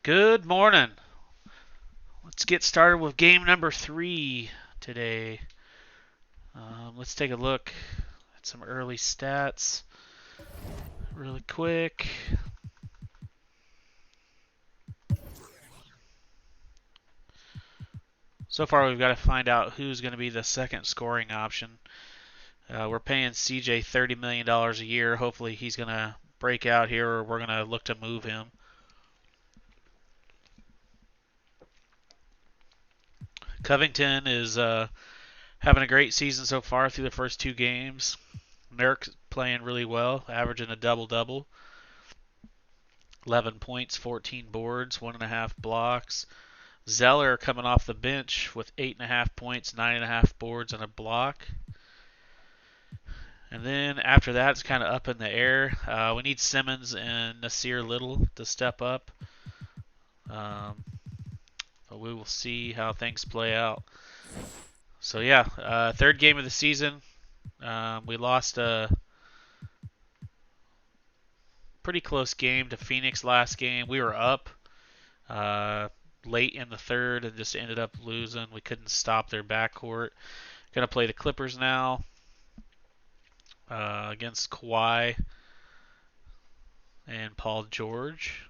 Good morning. Let's get started with game number 3 today. Let's take a look at some early stats really quick. So far, we've got to find out who's going to be the second scoring option. We're paying CJ $30 million a year. Hopefully, he's going to break out here, or we're going to look to move him. Covington is having a great season so far through the first 2 games. Nurk playing really well, averaging a double-double. 11 points, 14 boards, 1.5 blocks. Zeller coming off the bench with 8.5 points, 9.5 boards, and a block. And then after that, it's kind of up in the air. We need Simmons and Nasir Little to step up. But we will see how things play out. So yeah, third game of the season. We lost a pretty close game to Phoenix last game. We were up late in the third and just ended up losing. We couldn't stop their backcourt. Gonna play the Clippers now against Kawhi and Paul George.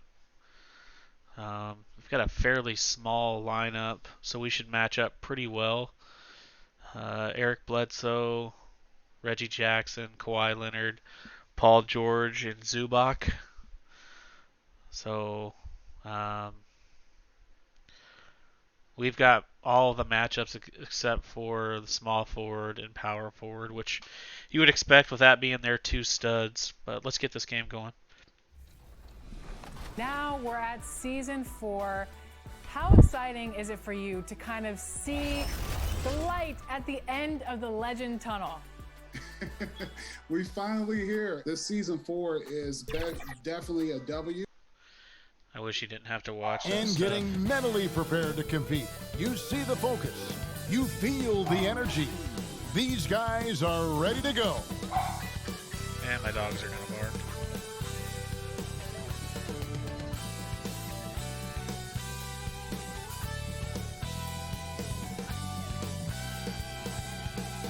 We've got a fairly small lineup, so we should match up pretty well. Eric Bledsoe, Reggie Jackson, Kawhi Leonard, Paul George, and Zubac. So we've got all the matchups except for the small forward and power forward, which you would expect with that being their 2 studs. But let's get this game going. Now we're at season 4. How exciting is it for you to kind of see the light at the end of the legend tunnel? We finally here. This season 4 is definitely a W. I wish you didn't have to watch and this. Getting mentally prepared to compete. You see the focus. You feel the energy. These guys are ready to go. And my dogs are going to bark.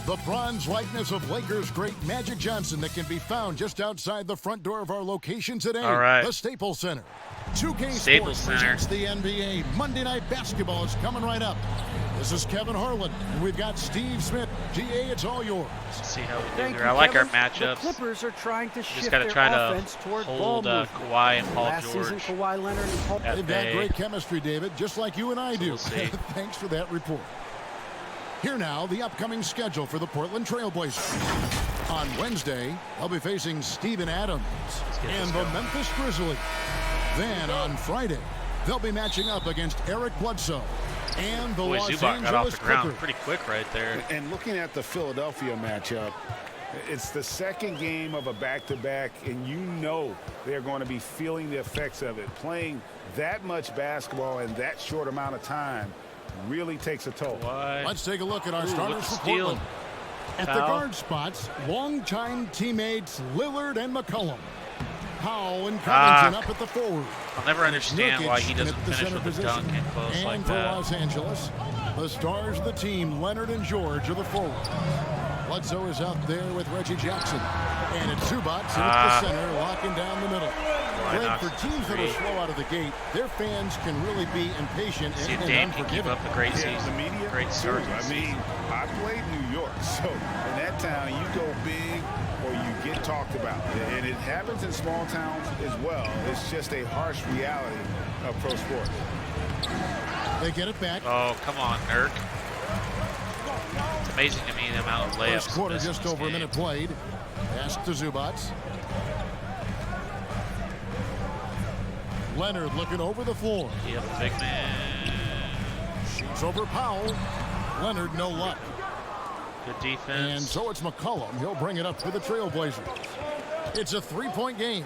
The bronze likeness of Lakers great Magic Johnson that can be found just outside the front door of our location today. All right. The Staples Center. 2K Staples Sports Center. presents the NBA. Monday Night Basketball is coming right up. This is Kevin Harlan, and we've got Steve Smith. GA, it's all yours. Let's see how we do Thank here. you, I like our Kevin. matchups. The Clippers are trying to Just shift got to their try to offense toward ball hold movement. Kawhi and Paul Last George. season, Kawhi Leonard and Paul. at They've got bay. great chemistry, David, just like you and I do. We'll see. Thanks for that report. Here now, the upcoming schedule for the Portland Trailblazers. On Wednesday, they'll be facing Steven Adams and the Memphis Grizzlies. Then on Friday, they'll be matching up against Eric Bledsoe and the Boy, Los Zubac got off Angeles the ground Clippers. pretty quick right there. And looking at the Philadelphia matchup, it's the second game of a back-to-back, and you know they're going to be feeling the effects of it. Playing that much basketball in that short amount of time really takes a toll. Kawhi. Let's take a look at our starters look, for steal. Portland. At the Powell. guard spots, longtime teammates Lillard and McCollum. Powell and Covington up at the forward. I'll never understand why he Nurkic doesn't at the finish center with a dunk position. in close And like for that. Los Angeles, the stars of the team, Leonard and George, are the forwards. Bledsoe is out there with Reggie Jackson. And it's Zubac at the center, locking down the middle. Greg, for teams that are slow out of the gate, their fans can really be impatient See if and Dame can keep unforgiving. up a great Yeah, season. the media, Great start. too. I mean, I played New York, so in that town, you go big or you get talked about. And it happens in small towns as well. It's just a harsh reality of pro sports. They get it back. Oh, come on, Nurk. It's amazing to me the amount of layups. First quarter, missed in just this over a game. minute played. Pass to Zubac. Leonard looking over the floor. Yep, big man. Shoots over Powell. Leonard, no luck. Good And defense. so it's McCollum. He'll bring it up for the Trailblazers. It's a three-point game.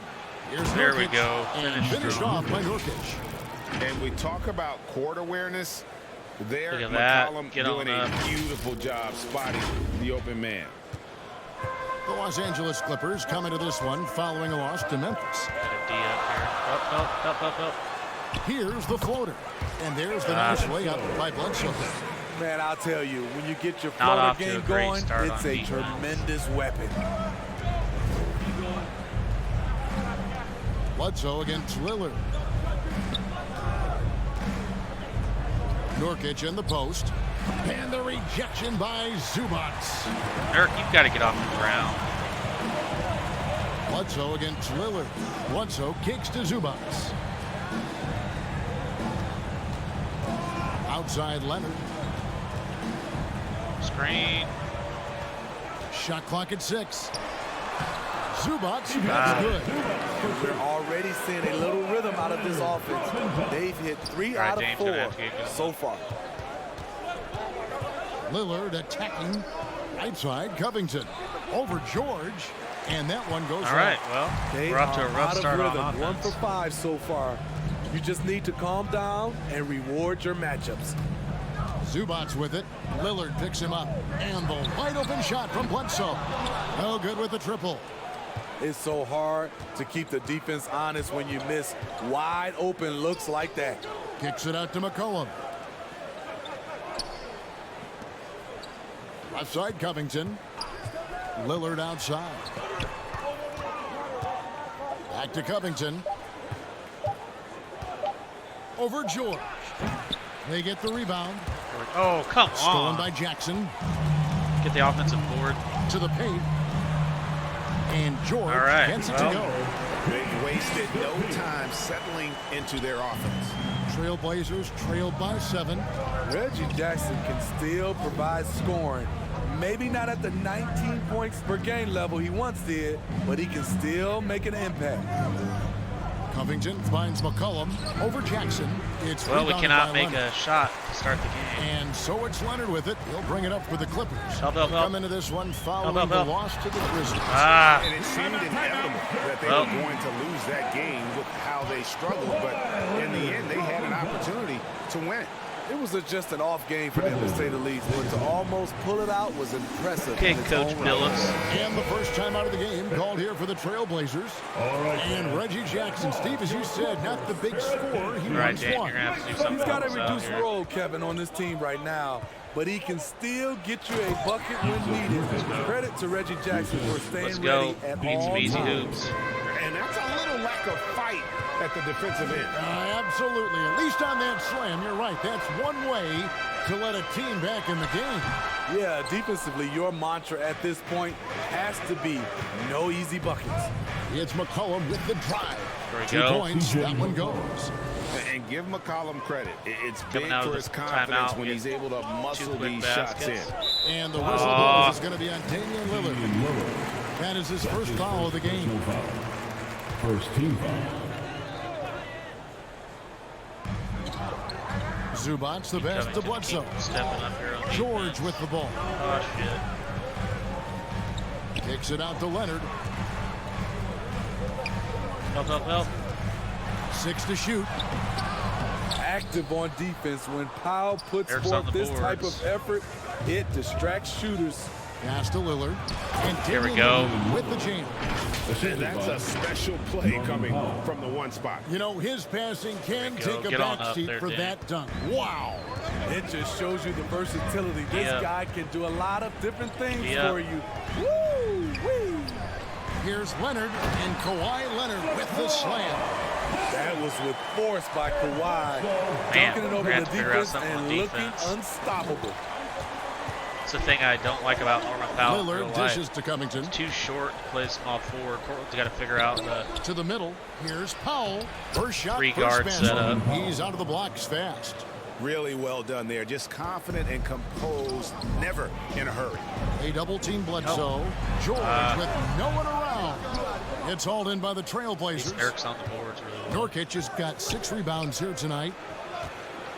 Here's There we Nurkic, go. And finished Strong. off by Nurkic. And we talk about court awareness. There, Look at that. McCollum Get doing on a up. beautiful job spotting the open man. The Los Angeles Clippers come into this one following a loss to Memphis. Got a D up here. Up. Here's the floater. And there's the nice layup by Bledsoe. Man, I'll tell you, when you get your Not floater off to a game great going, start it's on a defense. tremendous weapon. Bledsoe against Lillard. Nurkic in the post. And the rejection by Zubac. Nurk, you've got to get off the ground. Bledsoe against Lillard. Bledsoe kicks to Zubac. Outside Leonard. Screen. Shot clock at 6. Zubac, that's good. We're already seeing a little rhythm out of this offense. They've hit 3 All right, out of Dame's 4 gonna have to get going. so far. Lillard attacking. Right side, Covington. Over George. And that one goes All right, off. well, They we're off to a are rough out of start on rhythm. 1 offense. for 5 so far. You just need to calm down and reward your matchups. Zubac with it. Lillard picks him up. And the wide open shot from Bledsoe. No good with the triple. It's so hard to keep the defense honest when you miss wide open looks like that. Kicks it out to McCollum. Left side, Covington. Lillard outside. Back to Covington. Over George. They get the rebound. Oh, come Stolen on. by Jackson. Get the offensive board. To the paint. And George All right, gets it well. to go. They wasted no time settling into their offense. Trailblazers trailed by 7. Reggie Jackson can still provide scoring. Maybe not at the 19 points per game level he once did, but he can still make an impact. Covington finds McCollum over Jackson. It's Well, we rebounded cannot by make Leonard. a shot to start the game. And so it's Leonard with it. He'll bring it up for the Clippers. Help, help, They help. come into this one following Help, help, the help. loss to the Grizzlies. Ah, And it seemed inevitable that they Well. were going to lose that game with how they struggled. But in the end, they had an opportunity to win it. It was just an off game for them, to say the least. But to almost pull it out was impressive. okay, in its Coach own right. Billups. And the first time out of the game called here for the Trailblazers. And Reggie Jackson, Steve, as you said, not the big scorer. He All right, runs Dan, one. you're going to have to do something He's got a else out reduced here. role, Kevin, on this team right now, but he can still get you a bucket when needed. Credit to Reggie Jackson for staying Let's go. ready at Beat some all easy times. hoops. And that's a little lack of fight at the defensive end. Absolutely. At least on that slam, you're right. That's one way to let a team back in the game. Yeah, defensively, your mantra at this point has to be no easy buckets. It's McCollum with the drive. There we 2 go. points. That one goes. And give McCollum credit. It's big Coming out of for the his confidence timeout, when we he's get able to 2 muscle quick these shots in. baskets. And the whistle blows is going to be on Damian Lillard. That is his first foul of the game. First team foul. Zubac the best to Covington Bledsoe. keep stepping up here on George defense. with the ball. Oh, shit. Kicks it out to Leonard. Help, help, help. 6 to shoot. Active on defense. When Powell puts Eric's on forth the this type boards. of effort, it distracts shooters. Pass to Lillard. And Here we Damian go. Lillard with the jam. And that's a special play coming from the one spot. You know, his passing can There you go. take a Get on up backseat there, for Dan. that dunk. Wow. It just shows you the versatility. This Yeah. guy can do a lot of different things Yeah. for you. Woo! Woo! Here's Leonard and Kawhi Leonard with the slam. That was with force by Kawhi. Man, Dunking it we're over gonna the have to figure out defense something on and looking defense. unstoppable. It's the thing I don't like about Norman Powell in real Lillard life. dishes to Covington. Too short to play small forward. Portland's got to figure out the To the middle. Here's Powell. First shot, Three first guard basket. setup. He's out of the blocks fast. Really well done there. Just confident and composed, never in a hurry. A double team Bledsoe. George with no one around. It's hauled in by the Trailblazers. Eric's on the boards really well. Nurkic has got 6 rebounds here tonight.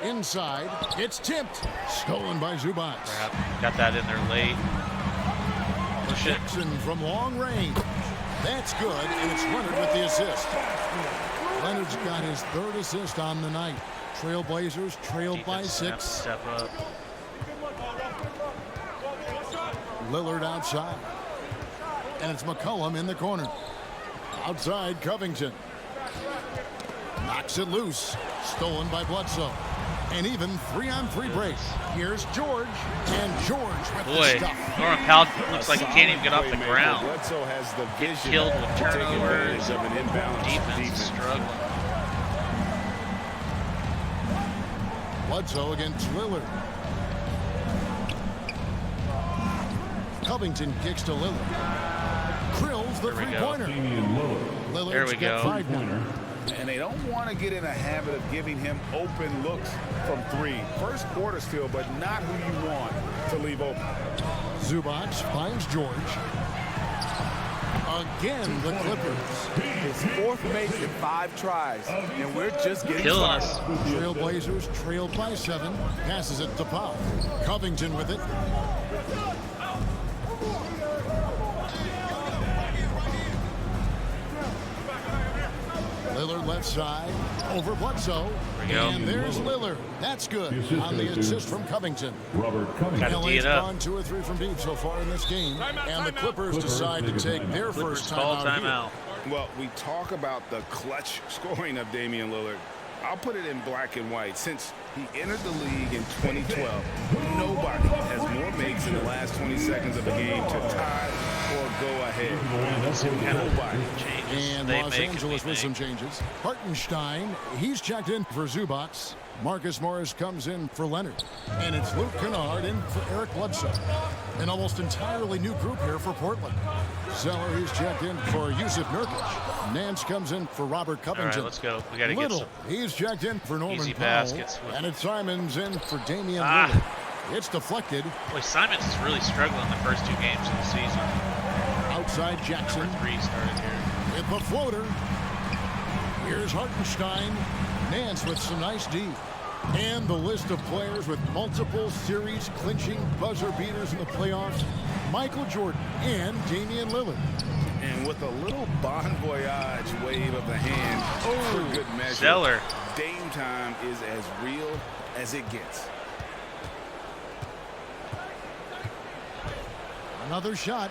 Inside, it's tipped. Stolen by Zubac. Crap. Got that in there late. Push it. Jackson from long range. That's good, and it's Leonard with the assist. Leonard's got his 3rd assist on the night. Trailblazers trailed by Defense gonna have to 6. Step up. Lillard outside. And it's McCollum in the corner. Outside, Covington. knocks it loose. Stolen by Bledsoe. And even 3-on-3 break. Here's George. And George with the Boy, stuff. Norman Powell looks like he can't even get off the Playmaker. ground. Bledsoe has the Get vision killed with to take turnovers. advantage of an imbalanced Defense is struggling. Bledsoe against Lillard. Covington kicks to Lillard. Krills the There we go. three-pointer. Damian Lillard. Lillard's There we got go. 5 now. And they don't want to get in a habit of giving him open looks from 3. First quarter still, but not who you want to leave open. Zubac finds George. Again, the Clippers. His 4th make in 5 tries, and we're just getting Killing started. us. Trailblazers trailed by 7. Passes it to Powell. Covington with it. Lillard left side. Over Bledsoe. There we go. And there's Lillard. That's good. The assist On the goes to assist from Covington. Robert Covington. Gotta tee LA's it up. gone 2 or 3 from deep so far in this game. And the Clippers decide to take their Clippers first call timeout here. timeout. Well, we talk about the clutch scoring of Damian Lillard. I'll put it in black and white. Since he entered the league in 2012, nobody has more makes in the last 20 seconds of a game to tie or go ahead. Nobody. Changes And they Los make Angeles we with some make. changes. Hartenstein, he's checked in for Zubac. Marcus Morris comes in for Leonard. And it's Luke Kennard in for Eric Bledsoe. An almost entirely new group here for Portland. Zeller, he's checked in for Yusuf Nurkic. Nance comes in for Robert All Covington. right, let's go. We got to get Little, some. he's checked in for Norman easy Powell. baskets with- And it's Simons in for Damian Ah. Lillard. It's deflected. Boy, Simons is really struggling the first 2 games of the season. Outside Jackson. Number 3 started here. With the floater. Here's Hartenstein. Nance with some nice D. And the list of players with multiple series clinching buzzer beaters in the playoffs. Michael Jordan and Damian Lillard. And with a little bon voyage wave of the hand for good measure. Zeller. Dame time is as real as it gets. Another shot.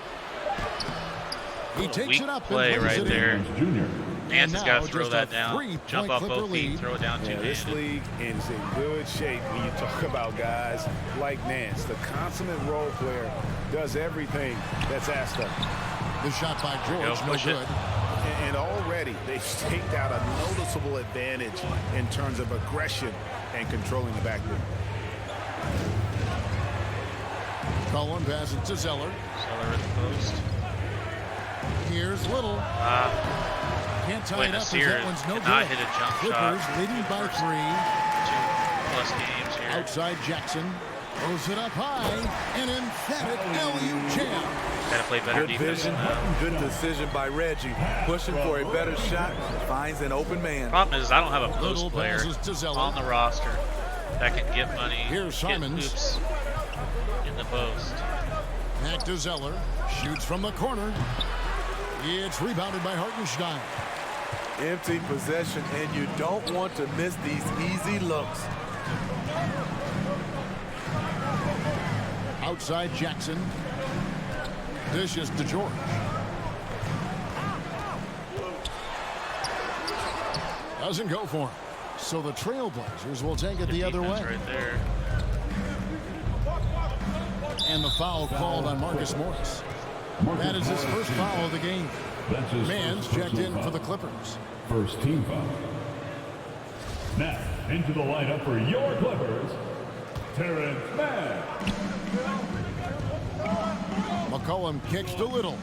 He takes Weak it up play and lays right it there. in. Junior. Nance has now got to throw just that a down. 3-point Jump off Clipper both feet, lead. throw it down Yeah, this two-handed. league is in good shape when you talk about guys like Nance. The consummate role player does everything that's asked of him. The shot by There we George, go, no push it. good. And already they've staked out a noticeable advantage in terms of aggression and controlling the backboard. Cullen passes to Zeller. Zeller at the post. Here's Little. Can't tie Boy, it up as Nasir that one's no cannot good. hit a jump Clippers shot. leading by First 3. 2+ games here. Outside Jackson. Throws it up high. An emphatic LU jam. Got to play better Good defense vision, than that. good decision by Reggie. Pushing for a better shot, finds an open man. Problem is, I don't have a post Little player passes to Zeller. on the roster that can get money, Here's get Simons. hoops in the post. Back to Zeller. Shoots from the corner. It's rebounded by Hartenstein. Empty possession, and you don't want to miss these easy looks. Outside Jackson. Dishes to George. Doesn't go for him. So the Trailblazers will take it Good the other defense way. right there. And the foul called on Marcus Morris. That is his first foul of the game. That's his Mann's first checked in personal for the foul. Clippers. First team foul. Now, into the lineup for your Clippers, Terrence Mann. McCollum kicks to Little.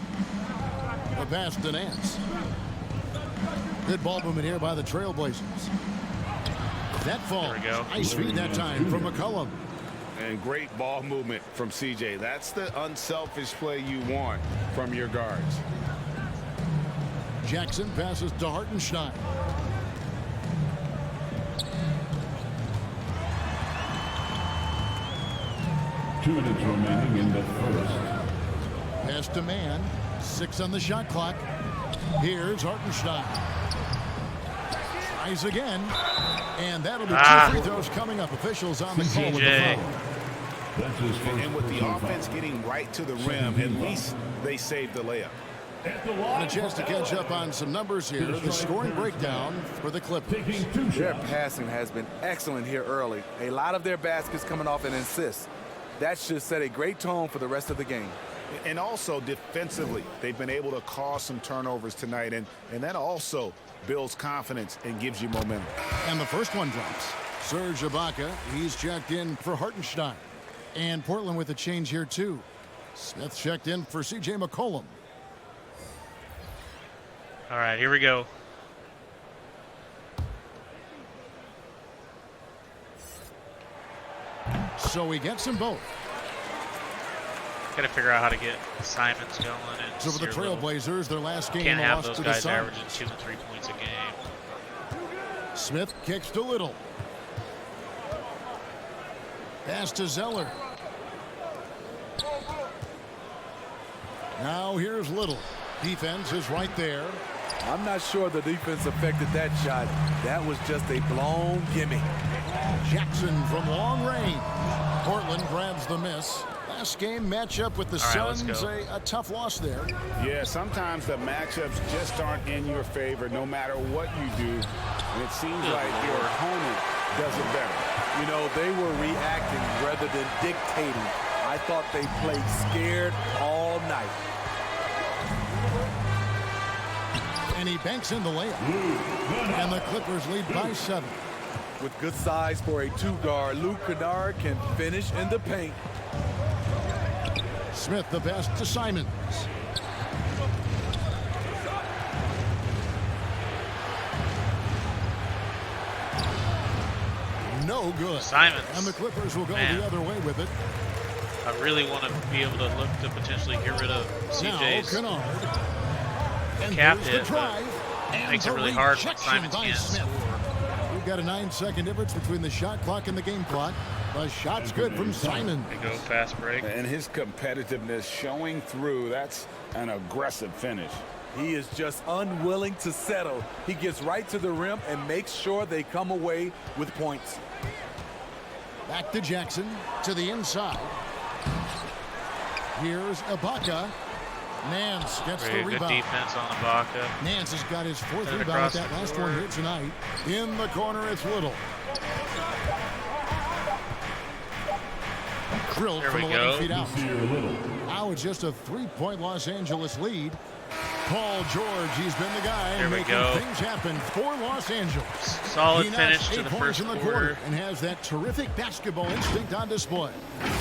The pass to Nance. Good ball movement here by the Trailblazers. That falls. There we go. Nice feed that time from McCollum. And great ball movement from CJ. That's the unselfish play you want from your guards. Jackson passes to Hartenstein. Two minutes remaining in the first. Pass to Mann. 6 on the shot clock. Here's Hartenstein. Tries again. And that'll be 2 free throws coming up. Officials on the call with the CJ. foul. That's his first And with the personal offense foul. getting right to the rim, at least they saved the layup. And a chance to catch up on some numbers here. The scoring breakdown for the Clippers. Their passing has been excellent here early. A lot of their baskets coming off an assist. That should set a great tone for the rest of the game. And also defensively, they've been able to cause some turnovers tonight, and that also builds confidence and gives you momentum. And the first one drops. Serge Ibaka, he's checked in for Hartenstein. And Portland with a change here too. Smith checked in for C.J. McCollum. All right, here we go. So he gets them both. Got to figure out how to get Simons going. And So for the Sear Little. Trailblazers, their last game Can't have lost those to the guys Suns. averaging 2 and 3 points a game. Smith kicks to Little. Pass to Zeller. Now here's Little. Defense is right there. I'm not sure the defense affected that shot. That was just a blown gimme. Jackson from long range. Portland grabs the miss. Last game matchup with the All right, Suns, let's go. a tough loss there. Yeah, sometimes the matchups just aren't in your favor no matter what you do. And it seems like your opponent does it better. You know, they were reacting rather than dictating. I thought they played scared all night. And he banks in the layup. And the Clippers lead by 7. With good size for a two-guard, Luke Kennard can finish in the paint. Smith the pass to Simons. No good. Simons. And the Clippers will go Man. the other way with it. I really want to be able to look to potentially get rid of Now CJ's Kennard. And cap there's hit, the drive. but And makes it the really hard when rejection Simons by can't Smith. score. We've got a 9-second difference between the shot clock and the game clock. The shot's good from Simon. They go fast break. And his competitiveness showing through. That's an aggressive finish. He is just unwilling to settle. He gets right to the rim and makes sure they come away with points. Back to Jackson to the inside. Here's Ibaka. Nance gets Very the good rebound. defense on Ibaka. Nance has got his 4th Put it rebound across with that the last one board. here tonight. In the corner, it's Little. Drilled There from we 11 go. feet out. Sear Little. Now it's just a 3-point Los Angeles lead. Paul George, he's been the guy There we making go. things happen for Los Angeles. Solid He finish knocks to 8 the points first in the quarter. and has that terrific basketball instinct on display.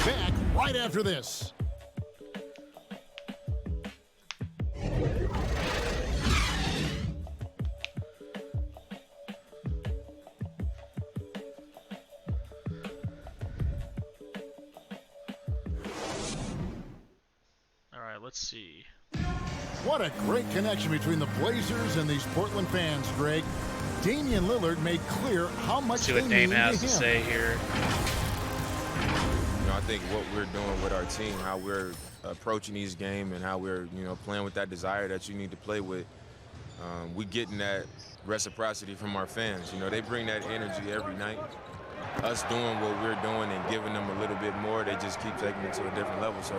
Back right after this. All right, let's see. What a great connection between the Blazers and these Portland fans, Greg. Damian Lillard made clear how much See they what Dame mean has to to him. say here. You know, I think what we're doing with our team, how we're approaching each game, and how we're, playing with that desire that you need to play with. We getting that reciprocity from our fans. They bring that energy every night. Us doing what we're doing and giving them a little bit more, they just keep taking it to a different level. So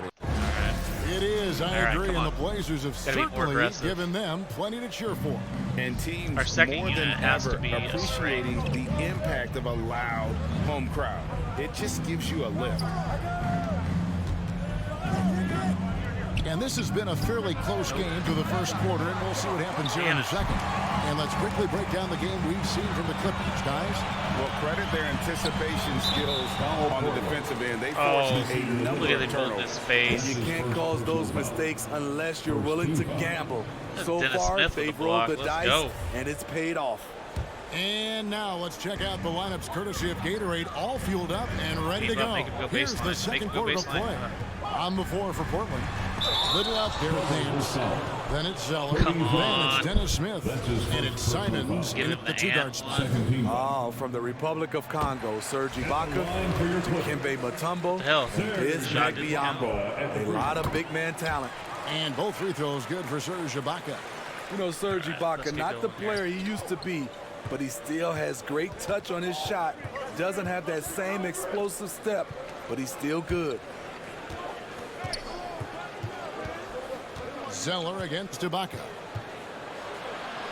It is, I All right, agree, come and on. the Blazers have Gotta be more certainly aggressive. given them plenty to cheer for. And teams Our second more than unit has ever to be a appreciating the impact of a loud home crowd. It just gives you a lift. And this has been a fairly close game through the first quarter, and we'll see what happens here in the second. And let's quickly break down the game we've seen from the Clippers, guys. Well, credit their anticipation skills on the defensive end. They Oh, forced a number look at of him holding turnovers. his face. You can't cause those mistakes unless you're willing to gamble. So Dennis far, Smith with they've the rolled block. the Let's dice, go. and it's paid off. And now let's check out the lineups courtesy of Gatorade, all fueled up and ready to Keep up, go. make him go Here's baseline, the make second him go quarter to baseline. play. On the floor for Portland. Little out there with Nance. Then it's Zeller. Come Then on. it's Dennis Smith. And it's Simons Give in him at the the two-guard hand. spot. Second team. Oh, from the Republic of Congo, Serge Ibaka, Kembe Mutombo, Hell, Biz shot didn't count. Biombo. A lot of big man talent. And both free throws good for Serge Ibaka. You know, Serge let's Ibaka, keep not the going here. player he used to be, but he still has great touch on his shot. Doesn't have that same explosive step, but he's still good. Zeller against Ibaka.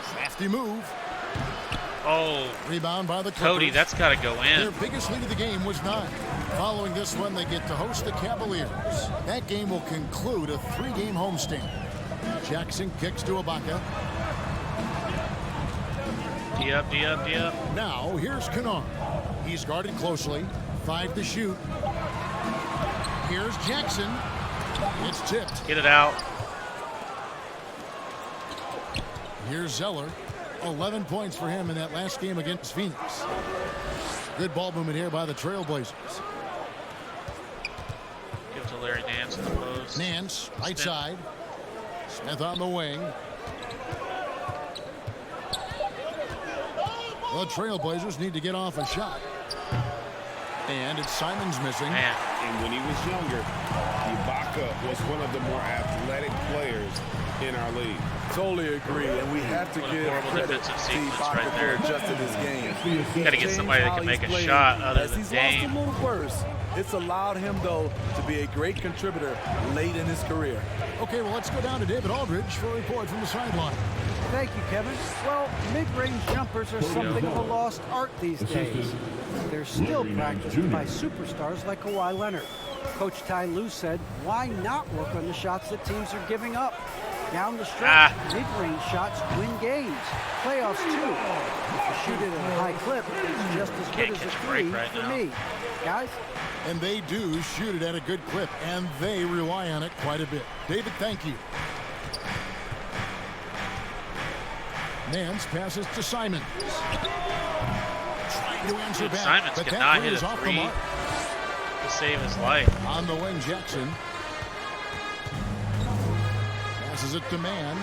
Crafty move. Oh, Rebound by the Clippers. Cody, that's got to go Their in. biggest lead of the game was 9. Following this one, they get to host the Cavaliers. That game will conclude a 3-game homestand. Jackson kicks to Ibaka. D up, D up, D up. Now, here's Kennard. He's guarded closely. 5 to shoot. Here's Jackson. It's tipped. Get it out. Here's Zeller. 11 points for him in that last game against Phoenix. Good ball movement here by the Trailblazers. Give it to Larry Nance in the post. Nance, right side. Smith on the wing. The Trailblazers need to get off a shot. And it's Simons missing. Man. And when he was younger, Ibaka was one of the more athletic players in our league. Totally agree, and we have to What a give horrible credit defensive to sequence Ibaka right there. for adjusting his game. Got to get somebody that can make a shot other As than he's Dame. lost a little worse, it's allowed him, though, to be a great contributor late in his career. Okay, well, let's go down to David Aldridge for a report from the sideline. Thank you, Kevin. Well, mid-range jumpers are something of a lost art these days. They're still practiced by superstars like Kawhi Leonard. Coach Ty Lue said, why not work on the shots that teams are giving up? Down the stretch, mid-range shots win games. Playoffs, too. If you shoot it at a high clip, it's just as good as a three for me. Guys? And they do shoot it at a good clip, and they rely on it quite a bit. David, thank you. Nance passes to Simons. Trying to answer back, Simons but cannot that hit is a off the three mark. to save his life. On the wing, Jackson. Passes it to Mann.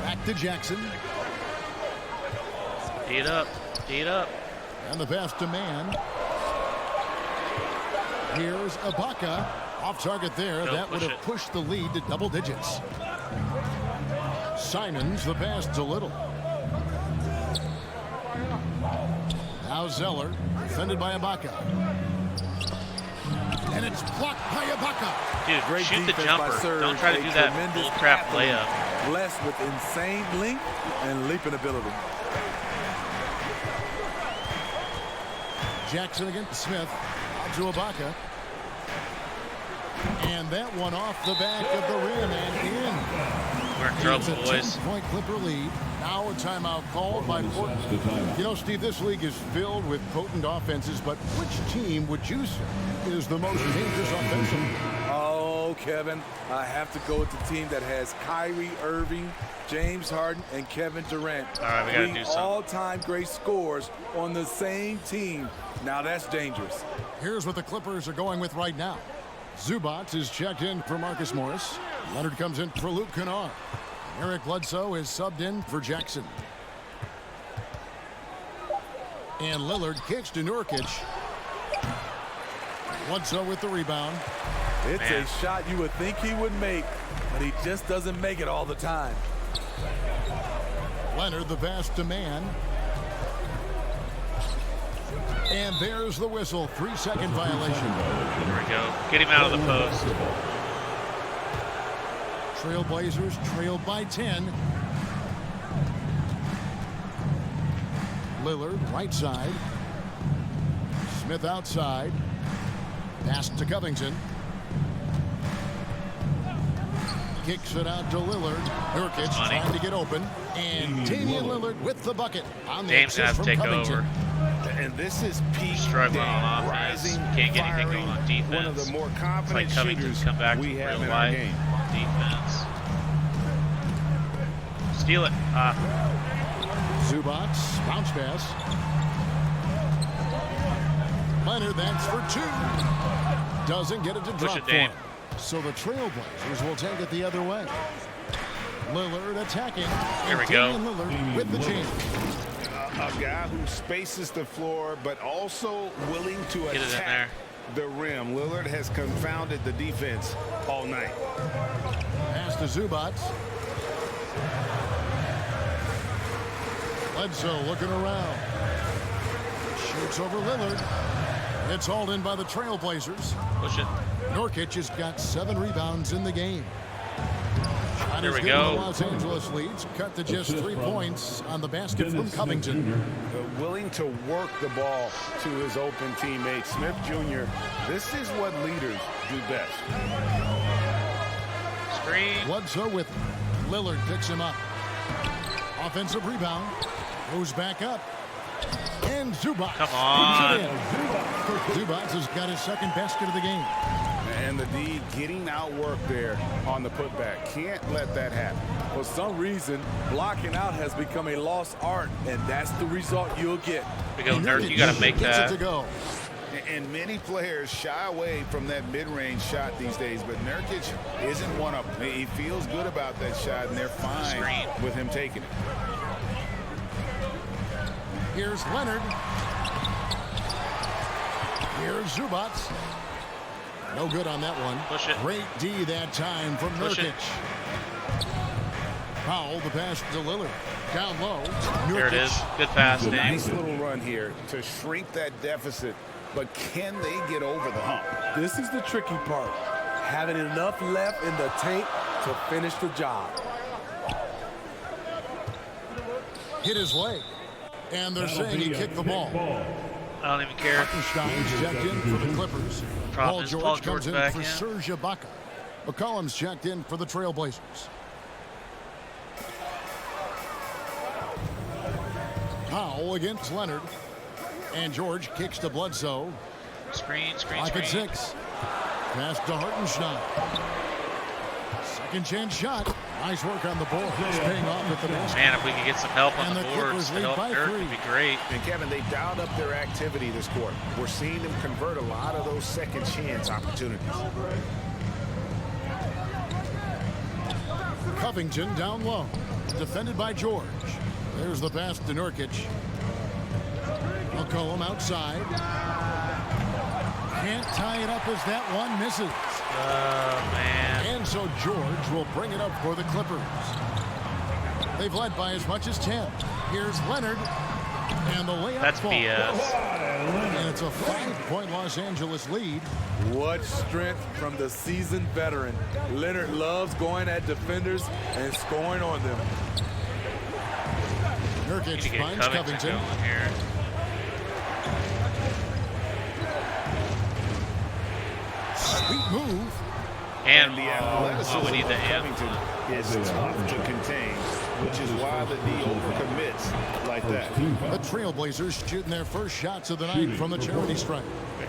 Back to Jackson. D it up, D it up. And the pass to Mann. Here's Ibaka. Off target there. Go, that would have pushed the lead to double digits. Simons, the pass to Little. Now Zeller, defended by Ibaka. And it's blocked by Ibaka. Dude, Great shoot the defense jumper. by Serge, Don't try to a do that tremendous bullcrap athlete, layup. Blessed with insane length and leaping ability. Jackson against Smith. Out to Ibaka. And that one off the back of the rim and in. We're in trouble, It's a boys. 10-point Clipper lead. Now a timeout called by Portland. You know, Steve, this league is filled with potent offenses, but which team would you say is the most dangerous offensively? Oh, Kevin, I have to go with the team that has Kyrie Irving, James Harden, and Kevin Durant. All right, we got to do something. All-time great scorers on the same team. Now that's dangerous. Here's what the Clippers are going with right now. Zubac is checked in for Marcus Morris. Leonard comes in for Luke Kennard. Eric Bledsoe is subbed in for Jackson. And Lillard kicks to Nurkic. Bledsoe with the rebound. It's a shot you would think he would make, but he just doesn't make it all the time. Leonard the pass to Mann. And there's the whistle. 3-second violation. There we go. Get him out of the post. Trailblazers trailed by 10. Lillard right side. Smith outside. Pass to Covington. Kicks it out to Lillard. Nurkic trying to get open. And Damian Lillard with the bucket. On the Dame's going to have to take Covington. over. And this is peak Struggling Dame, on offense. rising, Can't get anything going firing, on defense. One of the more It's confident like Covington's shooters come back to we have real in our life game. on defense. Steal it. Zubac, bounce pass. Leonard, that's for 2. Doesn't get it to drop it, for Dame. him. So the Trailblazers will take it the other way. Lillard attacking. Here we go. Damian Lillard with the change. A guy who spaces the floor, but also willing to Get it in attack there. the rim. Lillard has confounded the defense all night. Pass to Zubac. Bledsoe looking around. Shoots over Lillard. It's hauled in by the Trailblazers. Push it. Nurkic has got 7 rebounds in the game. There we The go. Los Angeles leads cut to just 3 points on the basket from Covington. Willing to work the ball to his open teammate. Smith Jr., this is what leaders do best. Screen. Bledsoe with Lillard picks him up. Offensive rebound. Goes back up. And Zubac. Come on. Zubac has got his second basket of the game. And the D getting outworked there on the putback. Can't let that happen. For some reason, blocking out has become a lost art, and that's the result you'll get. We go, Nurk. You got to make Gets it that. to go. And many players shy away from that mid-range shot these days, but Nurkic isn't one of them. He feels good about that shot, and they're fine Screen. with him taking it. Here's Leonard. Here's Zubac. No good on that one. Push it. Great D that time from Push Nurkic. it. Powell, the pass to Lillard. Down low. There it Nurkic. is. Good pass, Dave. Nice little run here to shrink that deficit, but can they get over the hump? This is the tricky part. Having enough left in the tank to finish the job. Hit his leg. And they're saying he kicked the ball. I don't even care. Hartenstein's checked in for the Clippers. Problem is Paul George comes in back for in. Serge Ibaka. McCollum's checked in for the Trailblazers. Powell against Leonard. And George kicks to Bledsoe. Screen, screen, Like screen. at 6. Pass to Hartenstein. Second chance shot. Nice work on the board. It's paying off at the basket. Man, if we could get some help on And the the boards Clippers to lead help by Nurk, 3. would be great. And Kevin, they dialed up their activity this quarter. We're seeing them convert a lot of those second chance opportunities. Covington down low. Defended by George. There's the pass to Nurkic. McCollum outside. Can't tie it up as that one misses. Oh, man. And so George will bring it up for the Clippers. They've led by as much as 10. Here's Leonard. And the layup That's falls. BS. And it's a 5-point Los Angeles lead. What strength from the seasoned veteran. Leonard loves going at defenders and scoring on them. Need Nurkic to get finds Covington Covington. going here. Sweet move. And the athleticism we need the of and. Covington is tough to contain, which is why the D overcommits like that. The Trailblazers shooting their first shots of the night from the charity stripe.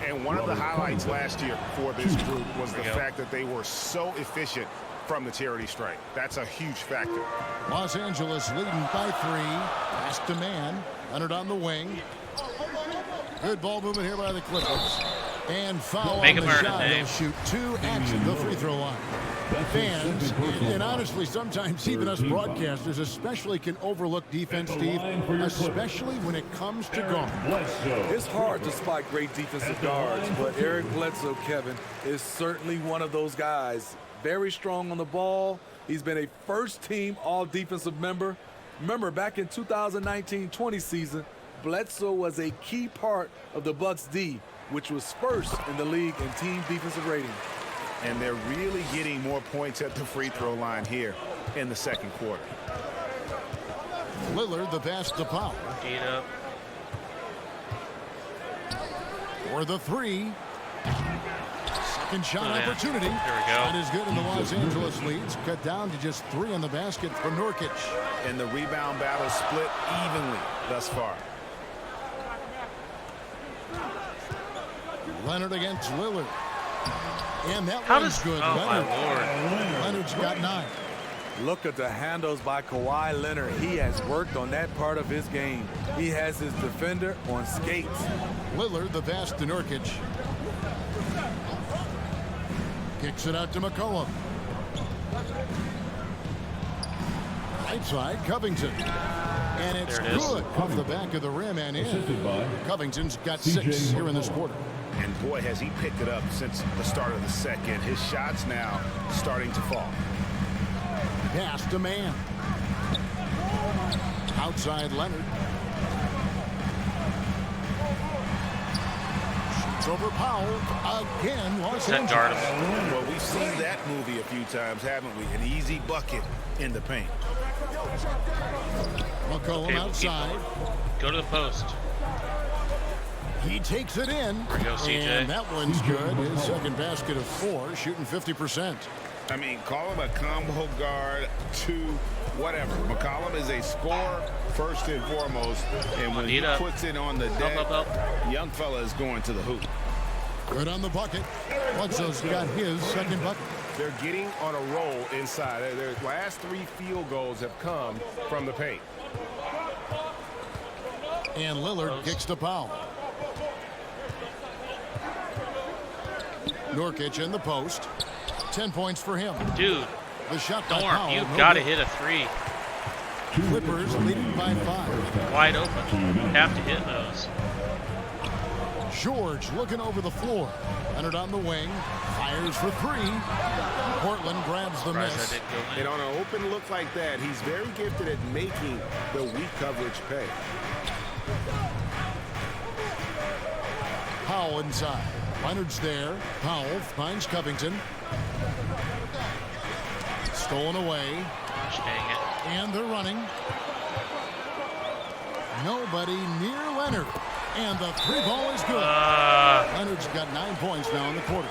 And one of the highlights last year for this group was the fact that they were so efficient from the charity stripe. That's a huge factor. Los Angeles leading by 3. Pass to man. Leonard on the wing. Good ball movement here by the Clippers. And foul Make on him the earn it, shot. Dave. He'll shoot 2 at the free throw line. Fans, and honestly, sometimes even us broadcasters especially can overlook defense, Steve, especially when it comes to guard. It's hard to spot great defensive guards, but Eric Bledsoe, Kevin, is certainly one of those guys. Very strong on the ball. He's been a first-team all-defensive member. Remember, back in 2019-20 season, Bledsoe was a key part of the Bucks D, which was first in the league in team defensive rating. And they're really getting more points at the free throw line here in the second quarter. Lillard, the pass to Powell. Eat up. For the 3. Second shot Oh, yeah. opportunity. There we go. That is good, and the Los Angeles leads cut down to just 3 on the basket for Nurkic. And the rebound battle split evenly thus far. Leonard against Lillard. And that How one's does... good. Oh, my Lord. Leonard's got 9. Look at the handles by Kawhi Leonard. He has worked on that part of his game. He has his defender on skates. Lillard, the pass to Nurkic. Kicks it out to McCollum. Right side, Covington. And it's There it is. good off the back of the rim and in. Covington's got 6 here in this quarter. And boy, has he picked it up since the start of the second. His shots now starting to fall. Pass to man. Outside Leonard. It's over Powell. Again, Los Set guard Angeles. him. Well, we've seen that movie a few times, haven't we? An easy bucket in the paint. McCollum Okay, outside. Go to the post. He takes it in. There we go, CJ. And that one's good. His second basket of 4, shooting 50%. I mean, call him a combo guard to whatever. McCollum is a scorer first and foremost. And when he puts it on the deck, young fella is going to the hoop. Good on the bucket. Bledsoe's got his second bucket. They're getting on a roll inside. Their last 3 field goals have come from the paint. And Lillard kicks to Powell. Nurkic in the post. 10 points for him. Dude, the shot by Powell. You've got to hit a 3. Clippers leading by 5. Wide open. You have to hit those. George looking over the floor. Leonard on the wing. Fires for 3. Portland grabs the miss. And on an open look like that, he's very gifted at making the weak coverage pay. Powell inside. Leonard's there. Powell finds Covington. Stolen away. Dang it. And they're running. Nobody near Leonard. And the 3-ball is good. Leonard's got 9 points now in the quarter.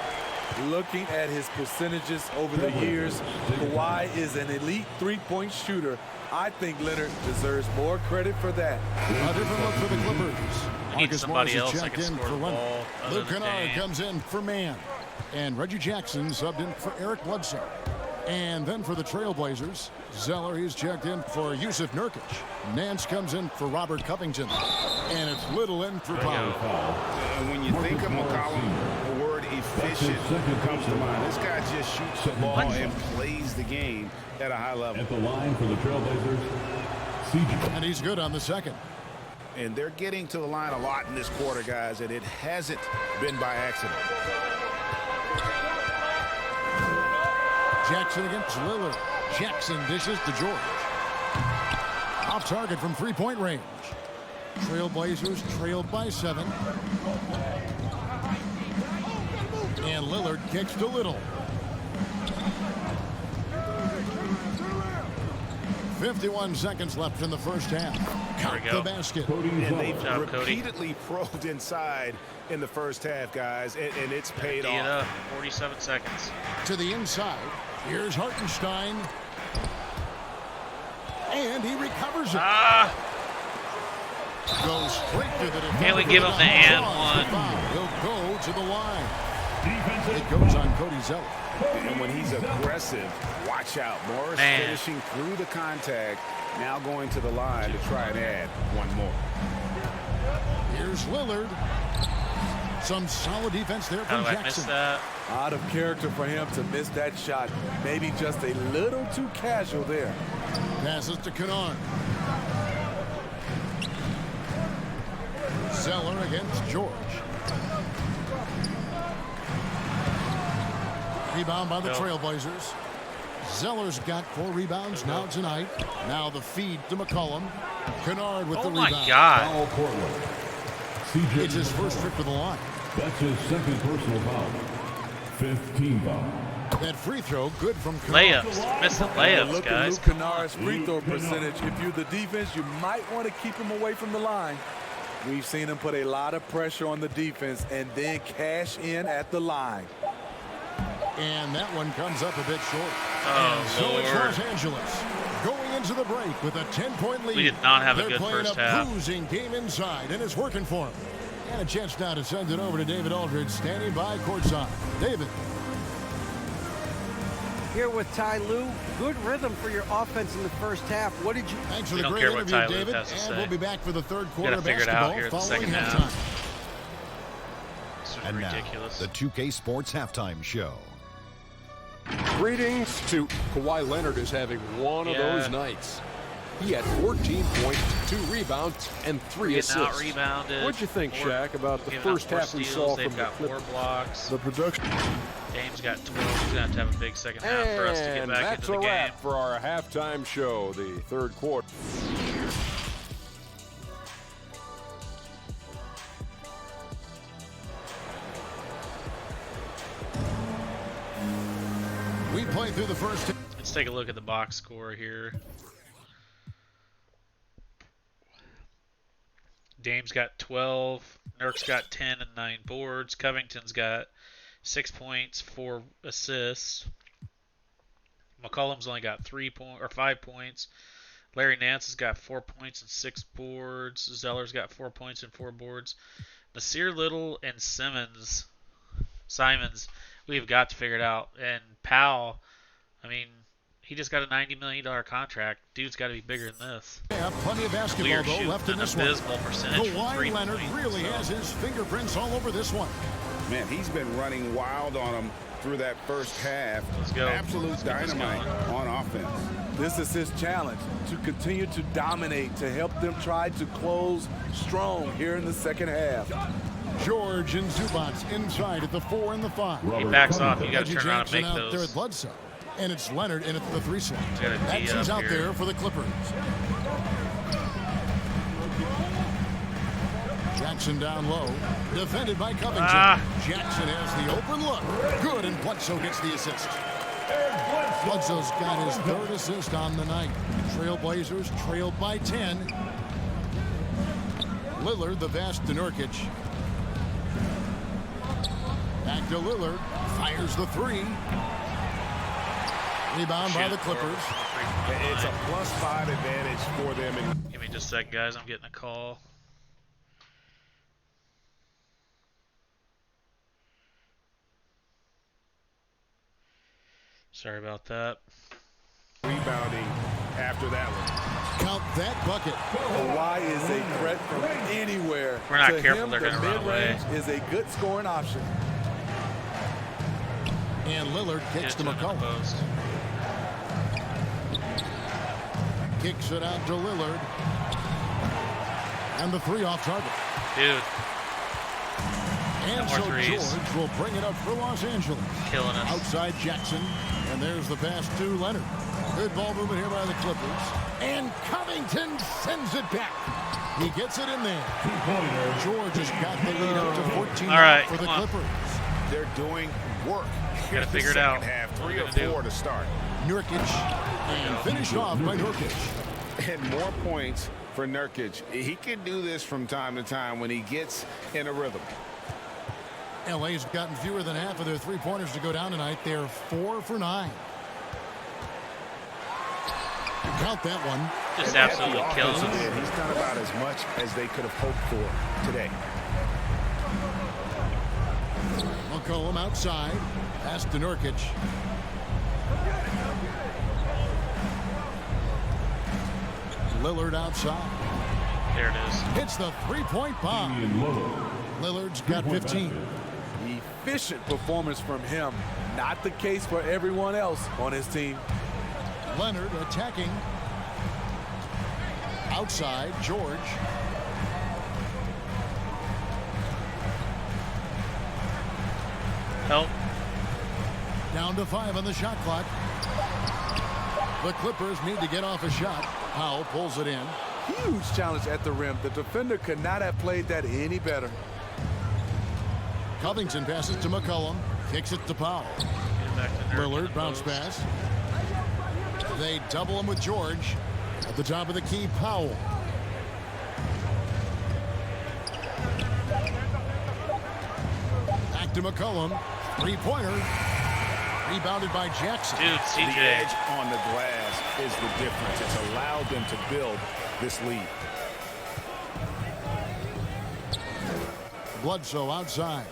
Looking at his percentages over the years, Kawhi is an elite 3-point shooter. I think Leonard deserves more credit for that. A different look for the Clippers. I need somebody else that checked can in score for the ball. Luke Kennard comes in for Mann. And Reggie Jackson subbed in for Eric Bledsoe. And then for the Trailblazers, Zeller, he's checked in for Yusuf Nurkic. Nance comes in for Robert Covington. And it's Little in for Powell. And when you think of McCollum, the word efficient comes to mind. This guy just shoots the ball and plays the game at a high level. At the line for the Trailblazers, CJ. And he's good on the second. And they're getting to the line a lot in this quarter, guys, and it hasn't been by accident. Jackson against Lillard. Jackson dishes to George. Off target from 3-point range. Trailblazers trailed by 7. And Lillard kicks to Little. 51 seconds left in the first half. Count the basket. And they've repeatedly probed inside in the first half, guys, and it's paid off. 47 seconds. To the inside. Here's Hartenstein. And he recovers it. Goes straight to the defender. Can't we give him the and one? He'll go to the line. It goes on Cody Zeller. And when he's aggressive, watch out. Morris finishing through the contact, now going to the line to try and add one more. Here's Lillard. Some solid defense there from Jackson. I miss that? Out of character for him to miss that shot. Maybe just a little too casual there. Passes to Kennard. Zeller against George. Rebound by the Trailblazers. Zeller's got 4 rebounds now tonight. Now the feed to McCollum. Kennard with the rebound. Oh my God. Foul Portland. CJ. It's his first trip to the line. That's his second personal foul. 5th team foul. That free throw good from Kennard. Layups. Missing layups, Look guys. at Luke Kennard's free throw percentage. If you're the defense, you might want to keep him away from the line. We've seen him put a lot of pressure on the defense and then cash in at the line. And that one comes up a bit short. Oh, so Lord. it's Los Angeles going into the break with a 10-point lead. We did not have a They're good playing first a half. cruising game inside, and it's working for them. And a chance now to send it over to David Aldridge, standing by courtside. David. Here with Ty Lue, good rhythm for your offense in the first half. What did you? Thanks for We the don't great care what interview, Ty Lue David. has to And say. we'll be back for the third quarter of figure it basketball out here in the following second half. halftime. This is And ridiculous. now, the 2K Sports Halftime Show. Greetings to Kawhi Leonard is having one of those nights. He had 14 points, 2 rebounds, and 3 assists. Out-rebounded. What'd you think, Shaq, about the first half we saw from the They've got 4 blocks. The production. Dame's got 12. He's going to have a big second half for us to get back that's into the a game. wrap for our halftime show, the third quarter. play through the first. Let's take a look at the box score here. Dame's got 12. Nurk's got 10 and 9 boards. Covington's got 6 points, 4 assists. McCollum's only got 5 points. Larry Nance has got 4 points and 6 boards. Zeller's got 4 points and 4 boards. Nasir Little and Simons, we've got to figure it out. And Powell, I mean, he just got a $90 million contract. Dude's got to be bigger than this. Yeah, plenty of basketball though left in this one. Percentage. Kawhi Leonard really has his fingerprints all over this one. Man, he's been running wild on him through that first half. Let's go. Absolute dynamite on offense. This is his challenge, to continue to dominate, to help them try to close strong here in the second half. George and Zubats inside at the 4 and the 5. He backs off. You got to Reggie turn around and Jackson make out those. there at Bledsoe. And it's Leonard in at the 3 set. That's He's out there for the Clippers. Jackson down low. Defended by Covington. Jackson has the open look. Good, and Bledsoe gets the assist. Bledsoe's got his 3rd assist on the night. Trailblazers trailed by 10. Lillard, the pass to Nurkic. Back to Lillard. Fires the 3. Rebound by the Clippers. It's a +5 advantage for them. Give me just a sec, guys. I'm getting a call. Sorry about that. Rebounding after that one. Count that bucket. Kawhi is a threat from anywhere. We're not to careful, him, they're going to run away. mid-range is a good scoring option. And Lillard kicks to McCollum. Kicks it out to Lillard. And the 3 off target. Dude. And no so more threes. George will bring it up for Los Angeles. Killing us. Outside Jackson. And there's the pass to Leonard. Good ball movement here by the Clippers. And Covington sends it back. He gets it in there. George has got the lead up to 14 for the Clippers. They're doing work. Gotta figure it out. Half, 3 or 4 to start. Nurkic. And finished off by Nurkic. And more points for Nurkic. He can do this from time to time when he gets in a rhythm. LA's gotten fewer than half of their 3-pointers to go down tonight. They're 4 for 9. Count that one. Just absolutely kills him. He's done about as much as they could have hoped for today. McCollum outside. Pass to Nurkic. Lillard outside. There it is. Hits the 3-point bomb. Lillard's got 15. Efficient performance from him. Not the case for everyone else on his team. Leonard attacking. Outside, George. Help. Down to 5 on the shot clock. The Clippers need to get off a shot. Powell pulls it in. Huge challenge at the rim. The defender could not have played that any better. Covington passes to McCollum. Kicks it to Powell. Lillard bounce pass. They double him with George. At the top of the key, Powell. Back to McCollum. 3-pointer. Rebounded by Jackson. Dude, The CJ. edge on the glass is the difference. It's allowed them to build this lead. Bledsoe outside.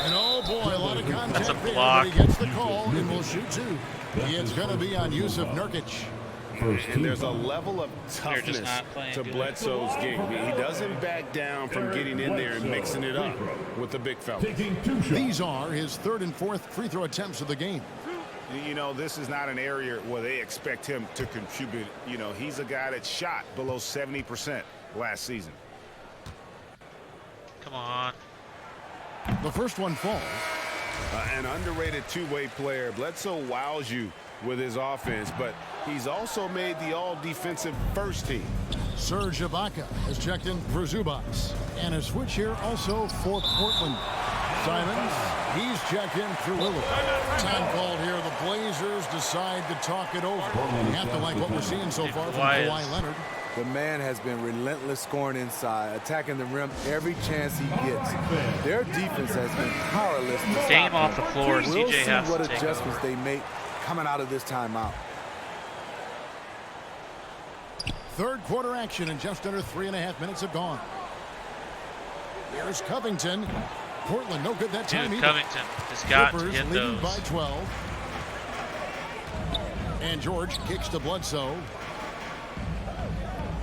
And oh boy, a lot of contact That's a there, block. but he gets the call and will shoot 2. It's going to be on Yusuf Nurkic. And there's a level of They're just toughness not playing to good. Bledsoe's game. He doesn't back down from getting in there and mixing it up with the big fella. These are his 3rd and 4th free throw attempts of the game. You know, this is not an area where they expect him to contribute. You know, he's a guy that shot below 70% last season. Come on. The first one falls. An underrated two-way player. Bledsoe wows you with his offense, but he's also made the all-defensive first team. Serge Ibaka has checked in for Zubats. And a switch here also for Portland. Simons, he's checked in through Lillard. Time called here. The Blazers decide to talk it over. You have to like what we're seeing so far from Kawhi Leonard. The man has been relentless scoring inside, attacking the rim every chance he gets. Their defense has been powerless to stop Dame off the floor. We'll CJ see has what to take adjustments over. they make coming out of this timeout. Third quarter action, and just under 3.5 minutes have gone. There's Covington. Portland no good that time Dude, either. Covington has got to Clippers hit leading those. by 12. And George kicks to Bledsoe.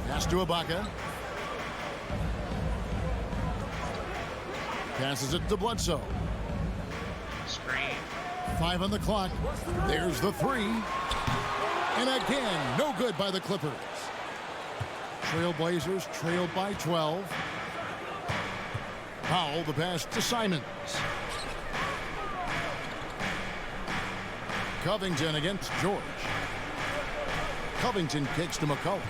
Pass to Ibaka. Passes it to Bledsoe. Screen. 5 on the clock. There's the three. And again, no good by the Clippers. Trailblazers trailed by 12. Powell, the pass to Simons. Covington against George. Covington kicks to McCollum.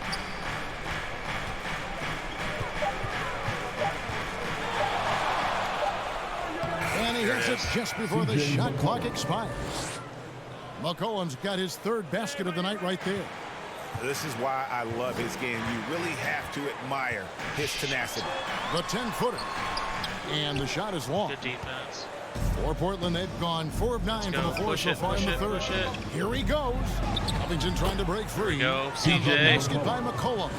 And he hits it just before the shot clock expires. McCollum's got his third basket of the night right there. This is why I love his game. You really have to admire his tenacity. The 10-footer. And the shot is long. Good defense. For Portland, they've gone 4 of 9 from the floor so far in the third. Here he goes. Covington trying to break free. Here we go, And CJ. the basket by McCollum.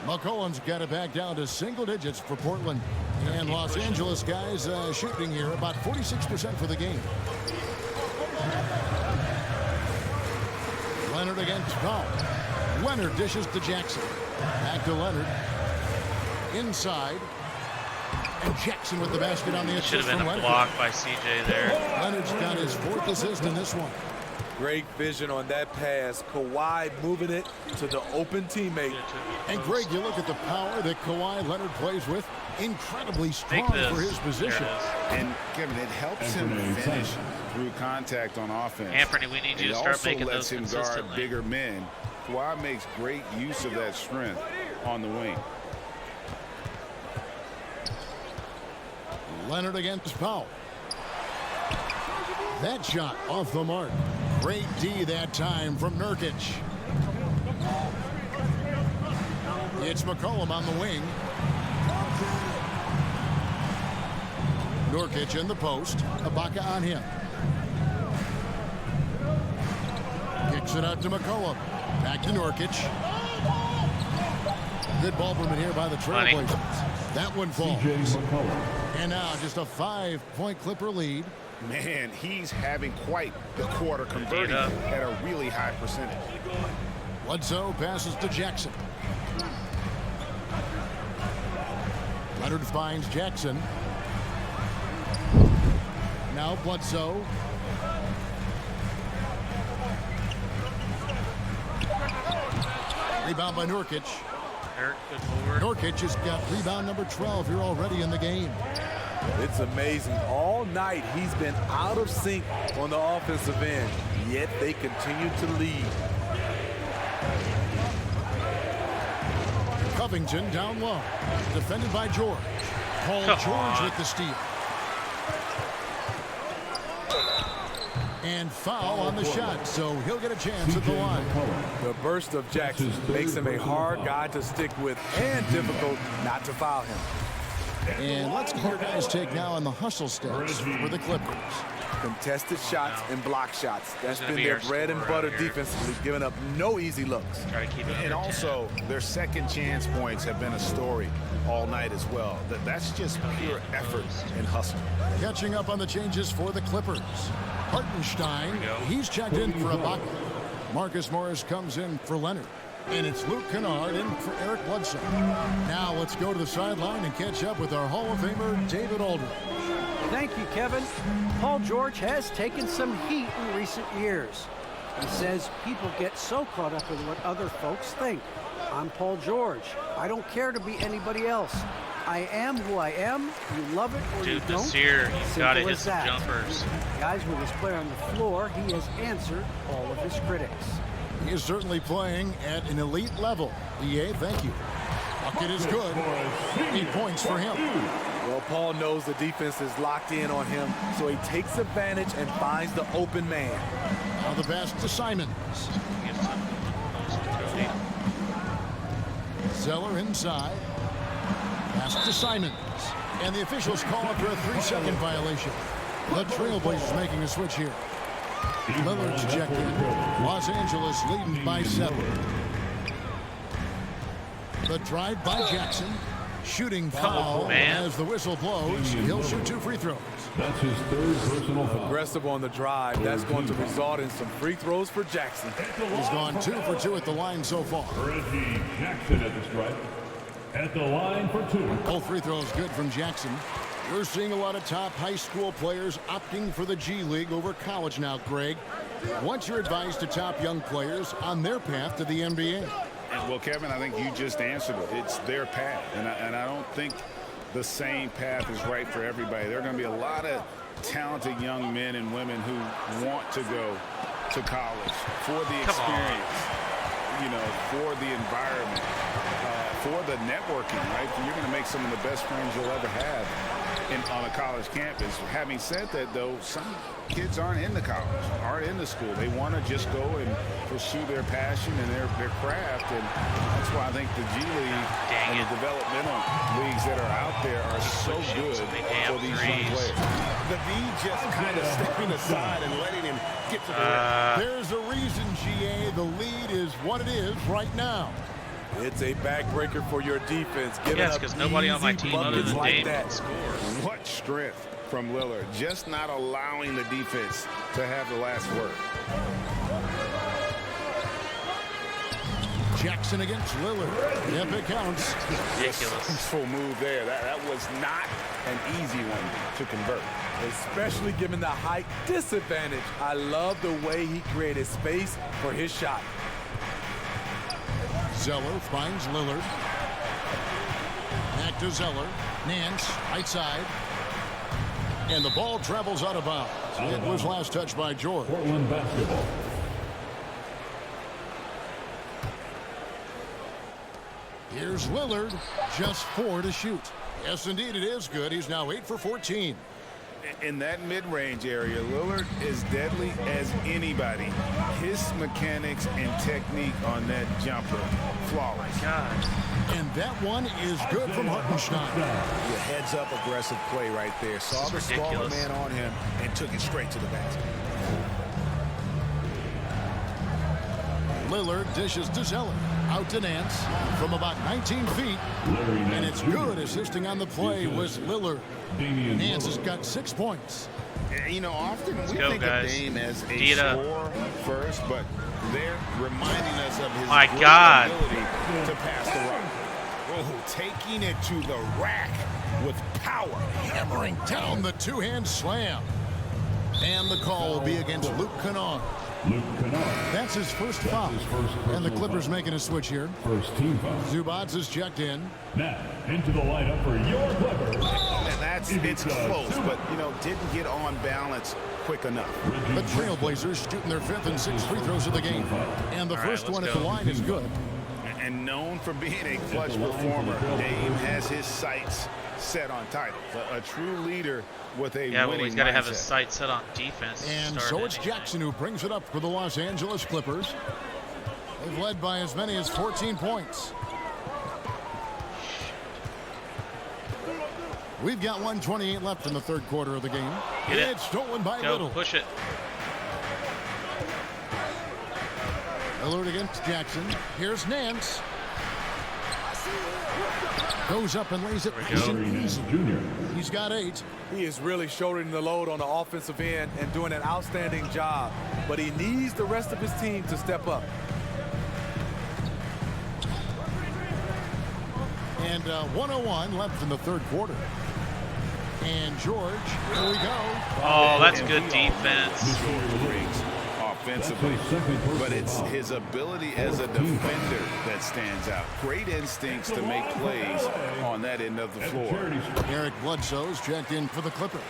McCollum's got it back down to single digits for Portland. And Los Angeles guys shooting here about 46% for the game. Leonard against Powell. Leonard dishes to Jackson. Back to Leonard. Inside. And Jackson with the basket on the assist. Should have been a block by CJ there. Leonard's got his 4th assist in this one. Great vision on that pass. Kawhi moving it to the open teammate. And Greg, you look at the power that Kawhi Leonard plays with. Incredibly strong for his position. And Kevin, it helps him finish through contact on offense. Anthony, we need you to start making those consistently. It also lets him guard bigger men. Kawhi makes great use of that strength on the wing. Leonard against Powell. That shot off the mark. Great D that time from Nurkic. It's McCollum on the wing. Nurkic in the post. Ibaka on him. Kicks it out to McCollum. Back to Nurkic. Good ball movement here by the Trailblazers. That one falls. And now just a 5-point Clipper lead. Man, he's having quite the quarter, converting at a really high percentage. Bledsoe passes to Jackson. Leonard finds Jackson. Now Bledsoe. Rebound by Nurkic. Nurkic has got rebound number 12 here already in the game. It's amazing. All night he's been out of sync on the offensive end, yet they continue to lead. Covington down low. Defended by George. Paul George with the steal. And foul on the shot, so he'll get a chance at the line. The burst of Jackson makes him a hard guy to stick with and difficult not to foul him. And let's get your guys' take now on the hustle stats for the Clippers. Contested shots and block shots. That's been their bread and butter defensively, giving up no easy looks. And also, their second chance points have been a story all night as well. That's just pure effort and hustle. Catching up on the changes for the Clippers. Hartenstein, he's checked in for Ibaka. Marcus Morris comes in for Leonard. And it's Luke Kennard in for Eric Bledsoe. Now let's go to the sideline and catch up with our Hall of Famer, David Aldridge. Thank you, Kevin. Paul George has taken some heat in recent years. He says people get so caught up in what other folks think. I'm Paul George. I don't care to be anybody else. I am who I am. You love it or you don't. This year, he's got to hit some that. jumpers. Guys, with his play on the floor, he has answered all of his critics. He is certainly playing at an elite level. EA, thank you. Bucket is good. 8 points for him. Well, Paul knows the defense is locked in on him, so he takes advantage and finds the open man. Now the pass to Simons. Zeller inside. Pass to Simons. And the officials call up for a 3-second violation. The Trailblazers making a switch here. Lillard's checked in. Los Angeles leading by 7. The drive by Jackson. Shooting foul as the whistle blows. He'll shoot 2 free throws. That's his 3rd personal foul. Aggressive on the drive. That's going to result in some free throws for Jackson. He's gone 2 for 2 at the line so far. Reggie Jackson at the stripe. At the line for 2. Both free throws good from Jackson. We're seeing a lot of top high school players opting for the G League over college now, Greg. What's your advice to top young players on their path to the NBA? Well, Kevin, I think you just answered it. It's their path, and I don't think the same path is right for everybody. There are going to be a lot of talented young men and women who want to go to college for the experience, you know, for the environment, for the networking, right? You're going to make some of the best friends you'll ever have on a college campus. Having said that, though, some kids aren't into college, aren't into school. They want to just go and pursue their passion and their craft, and that's why I think the G League and the developmental leagues that are out there are so good for these young players. The D just kind of stepping aside and letting him get to the rim. There's a reason, GA, the lead is what it is right now. It's a backbreaker for your defense. Yes, because nobody on my team other than Dave can score. What strength from Lillard, just not allowing the defense to have the last word. Jackson against Lillard. Yep, it counts. Ridiculous. Full move there. That was not an easy one to convert. Especially given the height disadvantage. I love the way he created space for his shot. Zeller finds Lillard. Back to Zeller. Nance, right side. And the ball travels out of bounds. It was last touched by George. Portland basketball. Here's Lillard. Just 4 to shoot. Yes, indeed, it is good. He's now 8 for 14. In that mid-range area, Lillard is deadly as anybody. His mechanics and technique on that jumper, flawless. And that one is good from Hartenstein. The heads-up aggressive play right there. Saw the smaller man on him and took it straight to the basket. Lillard dishes to Zeller. Out to Nance from about 19 feet. And it's good. Assisting on the play was Lillard. Nance has got 6 points. You know, often we think of Dame as a scorer first, but they're reminding us of his ability to pass the rock. Oh, taking it to the rack with power. Hammering down the two-hand slam. And the call will be against Luke Kennard. That's his first foul. And the Clippers making a switch here. First team foul. Zubats is checked in. Now into the lineup for your Clippers. And it's close, but, you know, didn't get on balance quick enough. The Trailblazers shooting their 5th and 6th free throws of the game. And the first one at the line is good. And known for being a clutch performer, Dame has his sights set on titles. A true leader with a winning well, he's got to have his mindset. sights set on defense. And so it's Jackson who brings it up for the Los Angeles Clippers. They've led by as many as 14 points. We've got 1:28 left in the third quarter of the game. It's stolen by Little. Push it. Lillard against Jackson. Here's Nance. Goes up and lays it nice and easy. He's got 8. He is really shouldering the load on the offensive end and doing an outstanding job. But he needs the rest of his team to step up. And 1:01 left in the third quarter. And George, here we go. Oh, that's good defense. Offensively, but it's his ability as a defender that stands out. Great instincts to make plays on that end of the floor. Eric Bledsoe's checked in for the Clippers.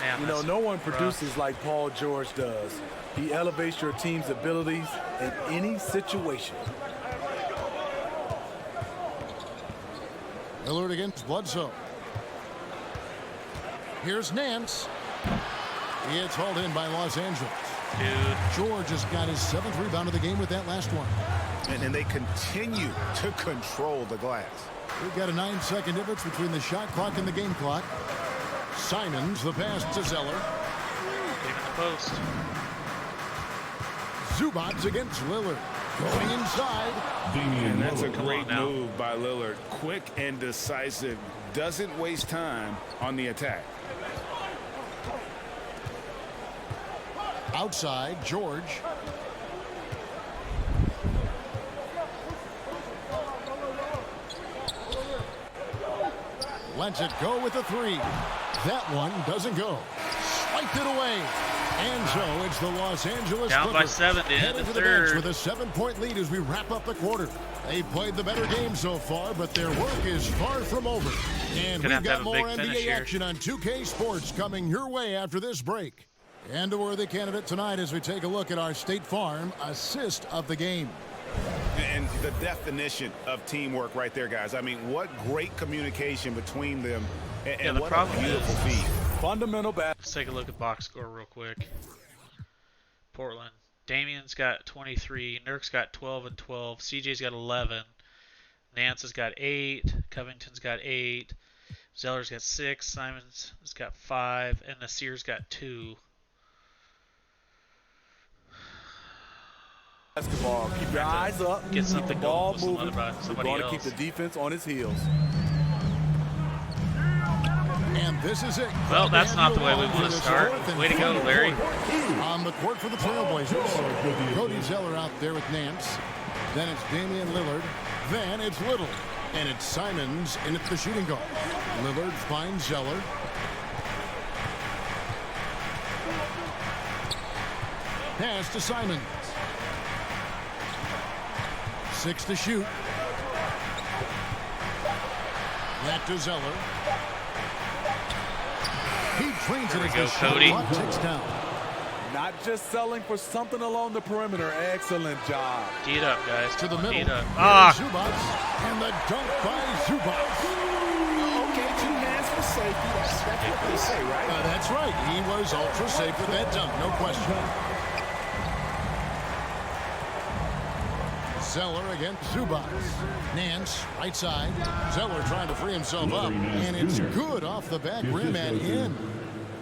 Man, you know, no one produces like Paul George does. He elevates your team's abilities in any situation. Lillard against Bledsoe. Here's Nance. It's hauled in by Los Angeles. Dude. George has got his 7th rebound of the game with that last one. And they continue to control the glass. We've got a 9-second difference between the shot clock and the game clock. Simons, the pass to Zeller. Leaving the post. Zubac against Lillard. Going inside. And that's a great move by Lillard. Quick and decisive. Doesn't waste time on the attack. Outside, George. Lets it go with the 3. That one doesn't go. Swiped it away. And so it's the Los Angeles down by Clippers 7 in headed the to the bench third. with a 7-point lead as we wrap up the quarter. They've played the better game so far, but their work is far from over. And we've got more NBA action on 2K Sports coming your way after this break. And a worthy candidate tonight as we take a look at our State Farm assist of the game. And the definition of teamwork right there, guys. I mean, what great communication between them, and what a beautiful feed. Fundamental bat. Let's take a look at box score real quick. Portland. Damian's got 23. Nurk's got 12 and 12. CJ's got 11. Nance has got 8. Covington's got 8. Zeller's got 6. Simons has got 5. And Nasir's got 2. Basketball. Keep your eyes up. Get something ball going. moving. We're going to keep the defense on his heels. And this is it. Well, that's not the way we want to start. Way to go, Larry. On the court for the Trailblazers. Cody Zeller out there with Nance. Then it's Damian Lillard. Then it's Little. And it's Simons in at the shooting guard. Lillard finds Zeller. Pass to Simons. 6 to shoot. That to Zeller. He trains it as the shot clock ticks down. Not just selling for something along the perimeter. Excellent job. Tee it up, guys. To the middle. Ah. And the dunk by Zubac. Okay, 2 hands for safety. That's what they say, right? That's right. He was ultra safe with that dunk, no question. Zeller against Zubac. Nance, right side. Zeller trying to free himself up. And it's good off the back rim and in.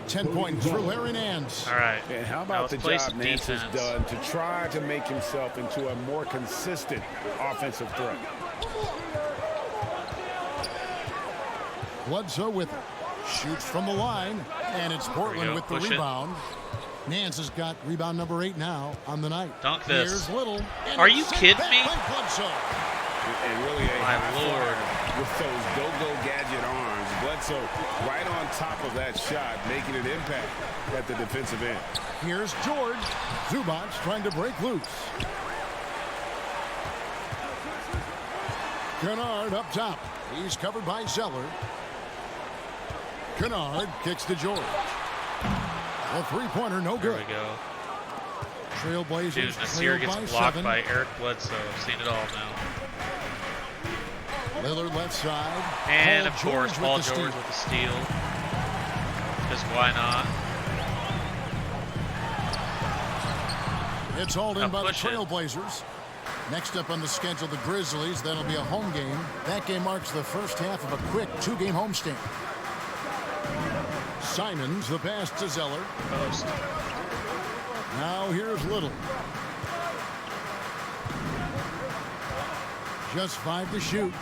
10 points for Larry Nance. All right. And how about the job Nance has done to try to make himself into a more consistent offensive threat? Bledsoe with it. Shoots from the line. And it's Portland with the rebound. Nance has got rebound number 8 now on the night. Dunk this. Here's Little. Are you kidding me? And really, my Lord. With those go-go gadget arms, Bledsoe right on top of that shot, making an impact at the defensive end. Here's George. Zubac trying to break loose. Kennard up top. He's covered by Zeller. Kennard kicks to George. A 3-pointer, no good. There we go. Trailblazers. Dude, Nasir gets blocked by Eric Bledsoe. I've seen it all now. Lillard left side. And, of course, Paul George with the steal. Because why not? It's hauled in by the Trailblazers. Next up on the schedule, the Grizzlies. That'll be a home game. That game marks the first half of a quick 2-game homestand. Simons, the pass to Zeller. Post. Now here's Little. Just 5 to shoot.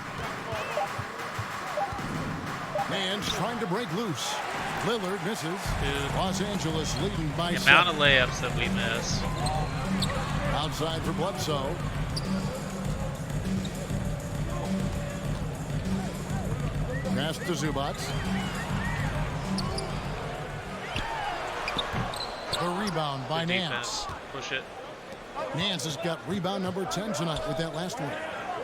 Nance trying to break loose. Lillard misses. Dude. Los Angeles leading by 7. The amount of layups that we miss. Outside for Bledsoe. Pass to Zubac. The rebound by Nance. Push it. Nance has got rebound number 10 tonight with that last one.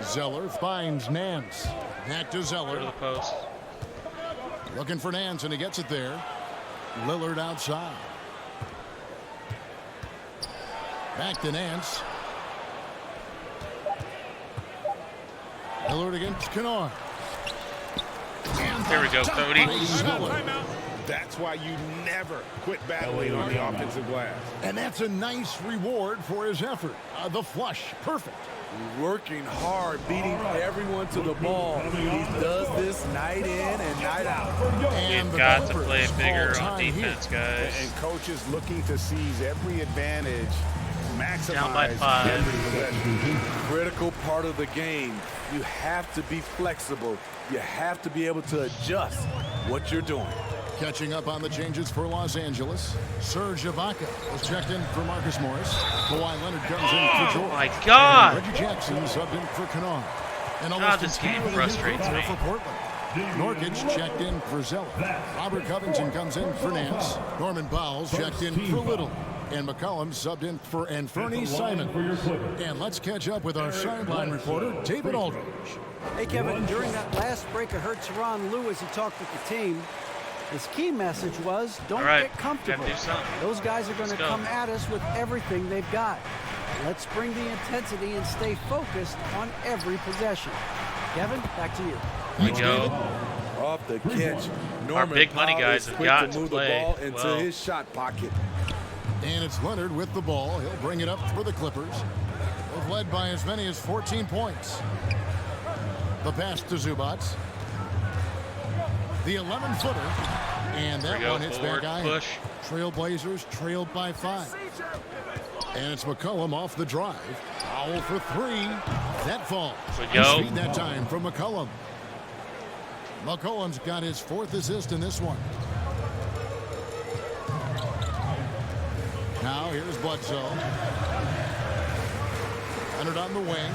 Zeller finds Nance. Back to Zeller. Go to the post. Looking for Nance, and he gets it there. Lillard outside. Back to Nance. Lillard against Kennard. There we go, Cody. That's why you never quit battling on the offensive glass. And that's a nice reward for his effort. The flush, perfect. Working hard, beating everyone to the ball. He does this night in and night out. We've got to play bigger on defense, guys. And coaches looking to seize every advantage, maximize down by 5. every possession. Critical part of the game. You have to be flexible. You have to be able to adjust what you're doing. Catching up on the changes for Los Angeles. Serge Ibaka was checked in for Marcus Morris. Kawhi Leonard comes in for George. My God! And Reggie Jackson subbed in for Kennard. And God, this game frustrates me. For Portland. Nurkic checked in for Zeller. Robert Covington comes in for Nance. Norman Powell's checked in for Little. And McCollum subbed in for Anthony Simon. And let's catch up with our sideline reporter, David Aldridge. Hey, Kevin, during that last break, I heard Tyronn Lue as he talked with the team. His key message was, don't get comfortable. Those guys are going to come at us with everything they've got. Let's bring the intensity and stay focused on every possession. Kevin, back to you. We go. Off the catch. Our big money guys have got to move play the ball into well. his shot pocket. And it's Leonard with the ball. He'll bring it up for the Clippers. They've led by as many as 14 points. The pass to Zubac. The 11-footer. And that one hits back iron. Trailblazers trailed by 5. And it's McCollum off the drive. Powell for 3. That falls. Speed that time from McCollum. McCollum's got his 4th assist in this one. Now here's Bledsoe. Leonard on the wing.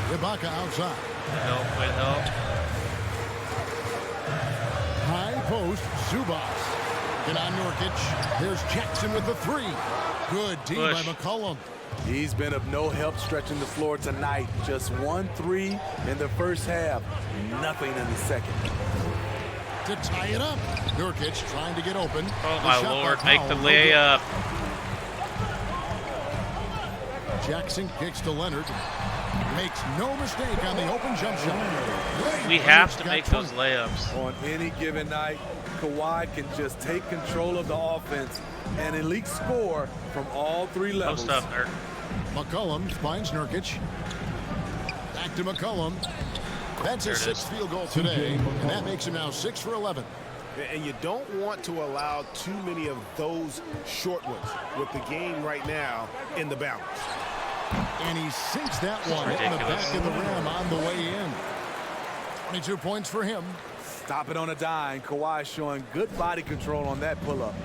Ibaka outside. With help. High post, Zubac. And on Nurkic. There's Jackson with the 3. Good D by McCollum. He's been of no help stretching the floor tonight. Just 1 3 in the first half. Nothing in the second. To tie it up. Nurkic trying to get open. Oh, my Lord. Make the layup. Jackson kicks to Leonard. Makes no mistake on the open jump shot. We have to make those layups. On any given night, Kawhi can just take control of the offense and elite score from all 3 levels. Post up, Nurk. McCollum finds Nurkic. Back to McCollum. That's his 6th field goal today, and that makes him now 6 for 11. And you don't want to allow too many of those short ones with the game right now in the balance. And he sinks that one in the back of the rim on the way in. 22 points for him. Stop it on a dime. Kawhi showing good body control on that pull-up.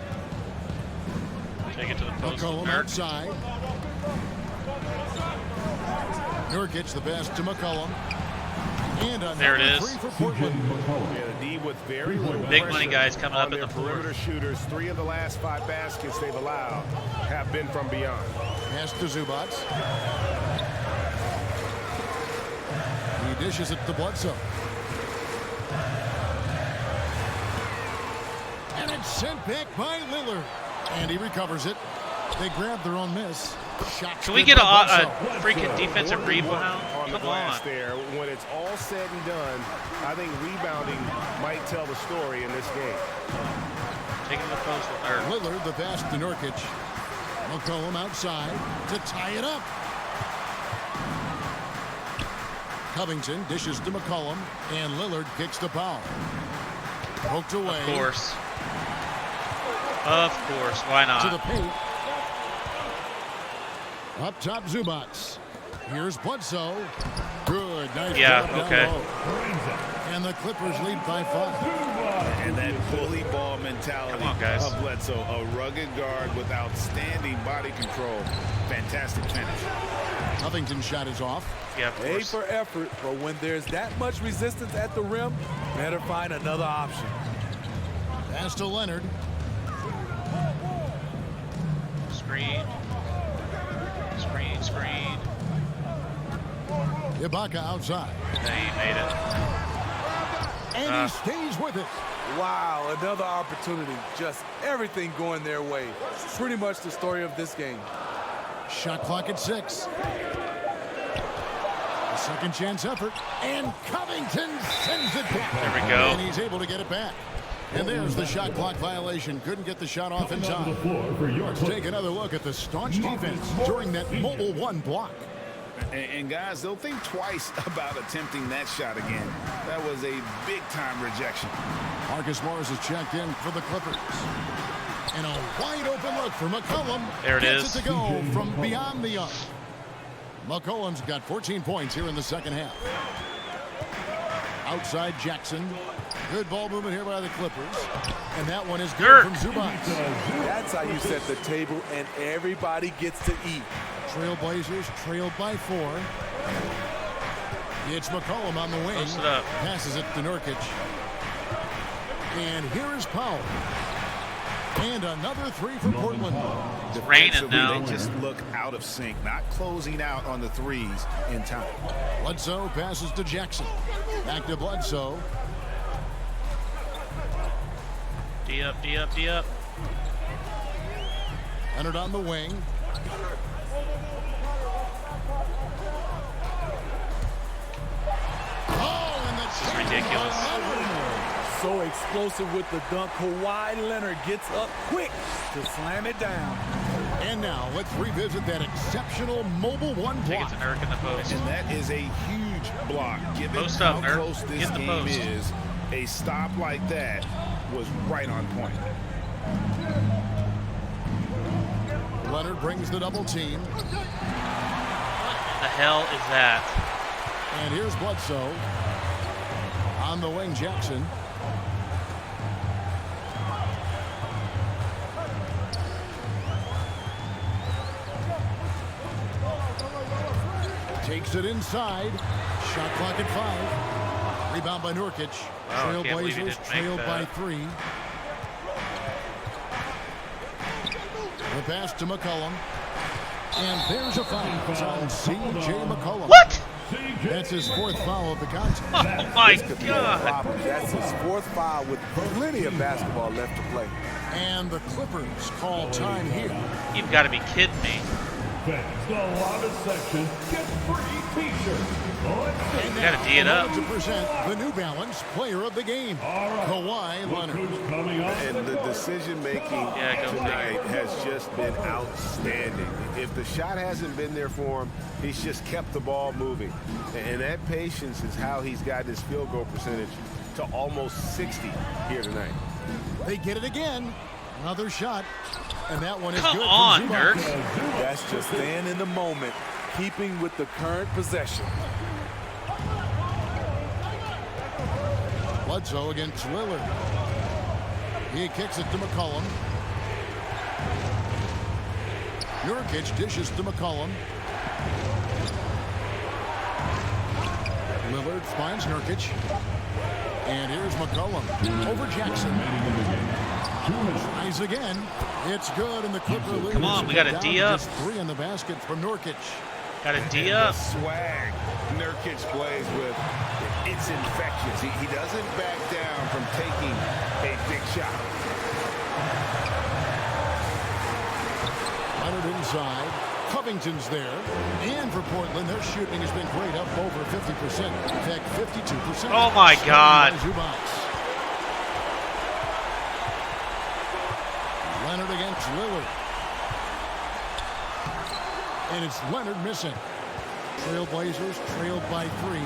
Take it to the post. McCollum outside. Nurkic the pass to McCollum. And there it is. 3 for Portland. Yeah, the D with very little big money guys coming up in the perimeter shooters. 3 of the last 5 baskets they've allowed have been from beyond. Pass to Zubac. He dishes it to Bledsoe. And it's sent back by Lillard. And he recovers it. They grab their own miss. Can we get a freaking defensive rebound? On the glass there. When it's all said and done, I think rebounding might tell the story in this game. Taking the post with Nurk. Lillard the pass to Nurkic. McCollum outside to tie it up. Covington dishes to McCollum, and Lillard kicks to Powell. Poked away. Of course. Of course. Why not? To the paint. Up top, Zubac. Here's Bledsoe. Good. Nice job down low. And the Clippers lead by 5. And that bully ball mentality of Bledsoe. A rugged guard with outstanding body control. Fantastic finish. Covington's shot is off. Yeah, A for effort, but when there's that much resistance at the rim, better find another option. Pass to Leonard. Screen. Screen. Ibaka outside. He made it. And he stays with it. Wow, another opportunity. Just everything going their way. Pretty much the story of this game. Shot clock at 6. The Second chance effort, and Covington sends it back. There we go. And he's able to get it back. And there's the shot clock violation. Couldn't get the shot off in time. Let's take another look at the staunch defense during that mobile one block. And guys, they'll think twice about attempting that shot again. That was a big-time rejection. Marcus Morris is checked in for the Clippers. And a wide open look for McCollum. There it is. Gets it to go from beyond the arc. McCollum's got 14 points here in the second half. Outside Jackson. Good ball movement here by the Clippers. And that one is good Nurk. from Zubac. That's how you set the table, and everybody gets to eat. Trailblazers trailed by 4. It's McCollum on the wing. Post it up. Passes it to Nurkic. And here is Powell. And another 3 for Portland. It's raining now. They just look out of sync, not closing out on the threes in time. Bledsoe passes to Jackson. Back to Bledsoe. D up, D up, D up. Leonard on the wing. Oh, and that's ridiculous. So explosive with the dunk. Kawhi Leonard gets up quick to slam it down. And now let's revisit that exceptional mobile one Take block. it to Nurk in the post. And that is a huge block. Given Post how up, Nurk. close this Get the game post. is, a stop like that was right on point. Leonard brings the double team. What the hell is that? And here's Bledsoe. On the wing, Jackson. Takes it inside. Shot clock at 5. Rebound by Nurkic. Wow, I can't believe he Trailblazers didn't make trailed by that. 3. The pass to McCollum. And there's a foul on C.J. McCollum. What? That's his 4th foul of the contest. Oh my This could be a God. problem. That's his 4th foul with plenty of basketball left to play. And the Clippers call time here. You've got to be kidding me. Fans, the loudest section gets free t-shirts. And Gotta now, D it up. to present the New Balance Player of the Game, Kawhi Leonard. And the decision-making tonight has just been outstanding. If the shot hasn't been there for him, he's just kept the ball moving. And that patience is how he's got his field goal percentage to almost 60 here tonight. They get it again. Another shot. And that one is Come good. on, from Nurk. Zubac. That's just staying in the moment, keeping with the current possession. Bledsoe against Lillard. He kicks it to McCollum. Nurkic dishes to McCollum. Lillard finds Nurkic. And here's McCollum over Jackson. Tries again. It's good, and the Clipper lead. Come on, we got a D up. Just 3 in the basket for Nurkic. Got a D And up. the swag Nurkic plays with, it's infectious. He doesn't back down from taking a big shot. Leonard inside. Covington's there. And for Portland, their shooting has been great, up over 50%. In fact, 52%. Oh my God. Zubac. Leonard against Lillard. And it's Leonard missing. Trailblazers trailed by 3.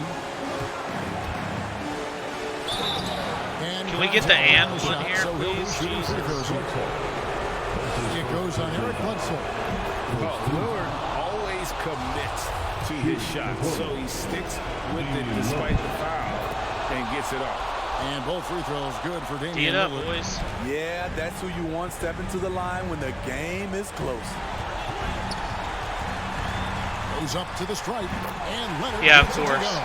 And Can we get the and on one shot, here, so he'll be please? shooting free throws here. It goes on Eric Bledsoe. Well, Lillard always commits to his shot, so he sticks with it despite the foul and gets it off. And both free throws good for Damian D it up, Lillard. boys. Yeah, that's who you want stepping to the line when the game is close. Goes up to the stripe, and Leonard Yeah, of gets it to course. go.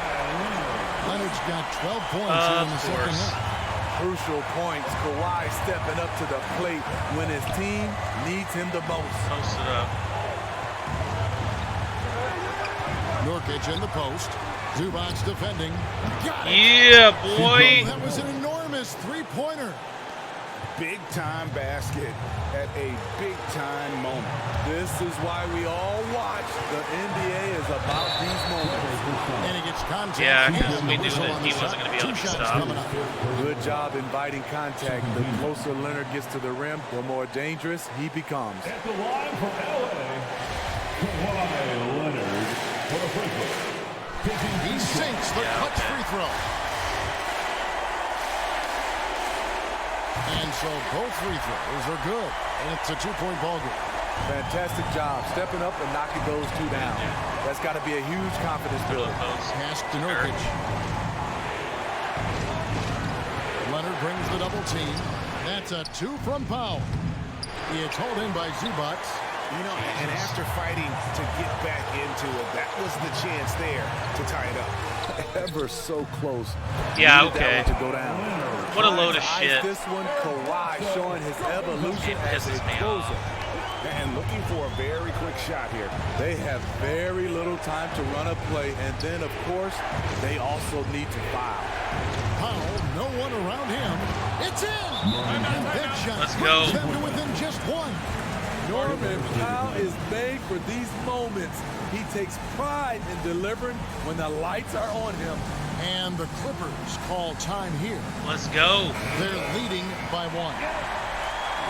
Leonard's got 12 points here in the second half. Crucial points. Kawhi stepping up to the plate when his team needs him the most. Post it up. Nurkic in the post. Zubac's defending. Got it. Yeah, boy. Oh, that was an enormous three-pointer. Big-time basket at a big-time moment. This is why we all watch. The NBA is about these moments. And he gets contact. Yeah, because we knew that he wasn't going to be able to stop. Good job inviting contact. The closer Leonard gets to the rim, the more dangerous he becomes. At the line for LA, Kawhi Leonard for the free throw. He sinks the clutch free throw. And so both free throws are good. And it's a two-point ball game. Fantastic job stepping up and knocking those two down. That's got to be a huge confidence builder. Pass to Nurk. Leonard brings the double team. That's a 2 from Powell. It's hauled in by Zubac. You know, and after fighting to get back into it, that was the chance there to tie it up. Ever so close. Yeah, okay. To go down. What a load of shit. This one, Kawhi showing his evolution as a closer. And looking for a very quick shot here. They have very little time to run a play, and then, of course, they also need to foul. Powell, no one around him. It's in! And that shot Let's go. brings them to within just one. Norman Powell is made for these moments. He takes pride in delivering when the lights are on him. And the Clippers call time here. Let's go. They're leading by 1.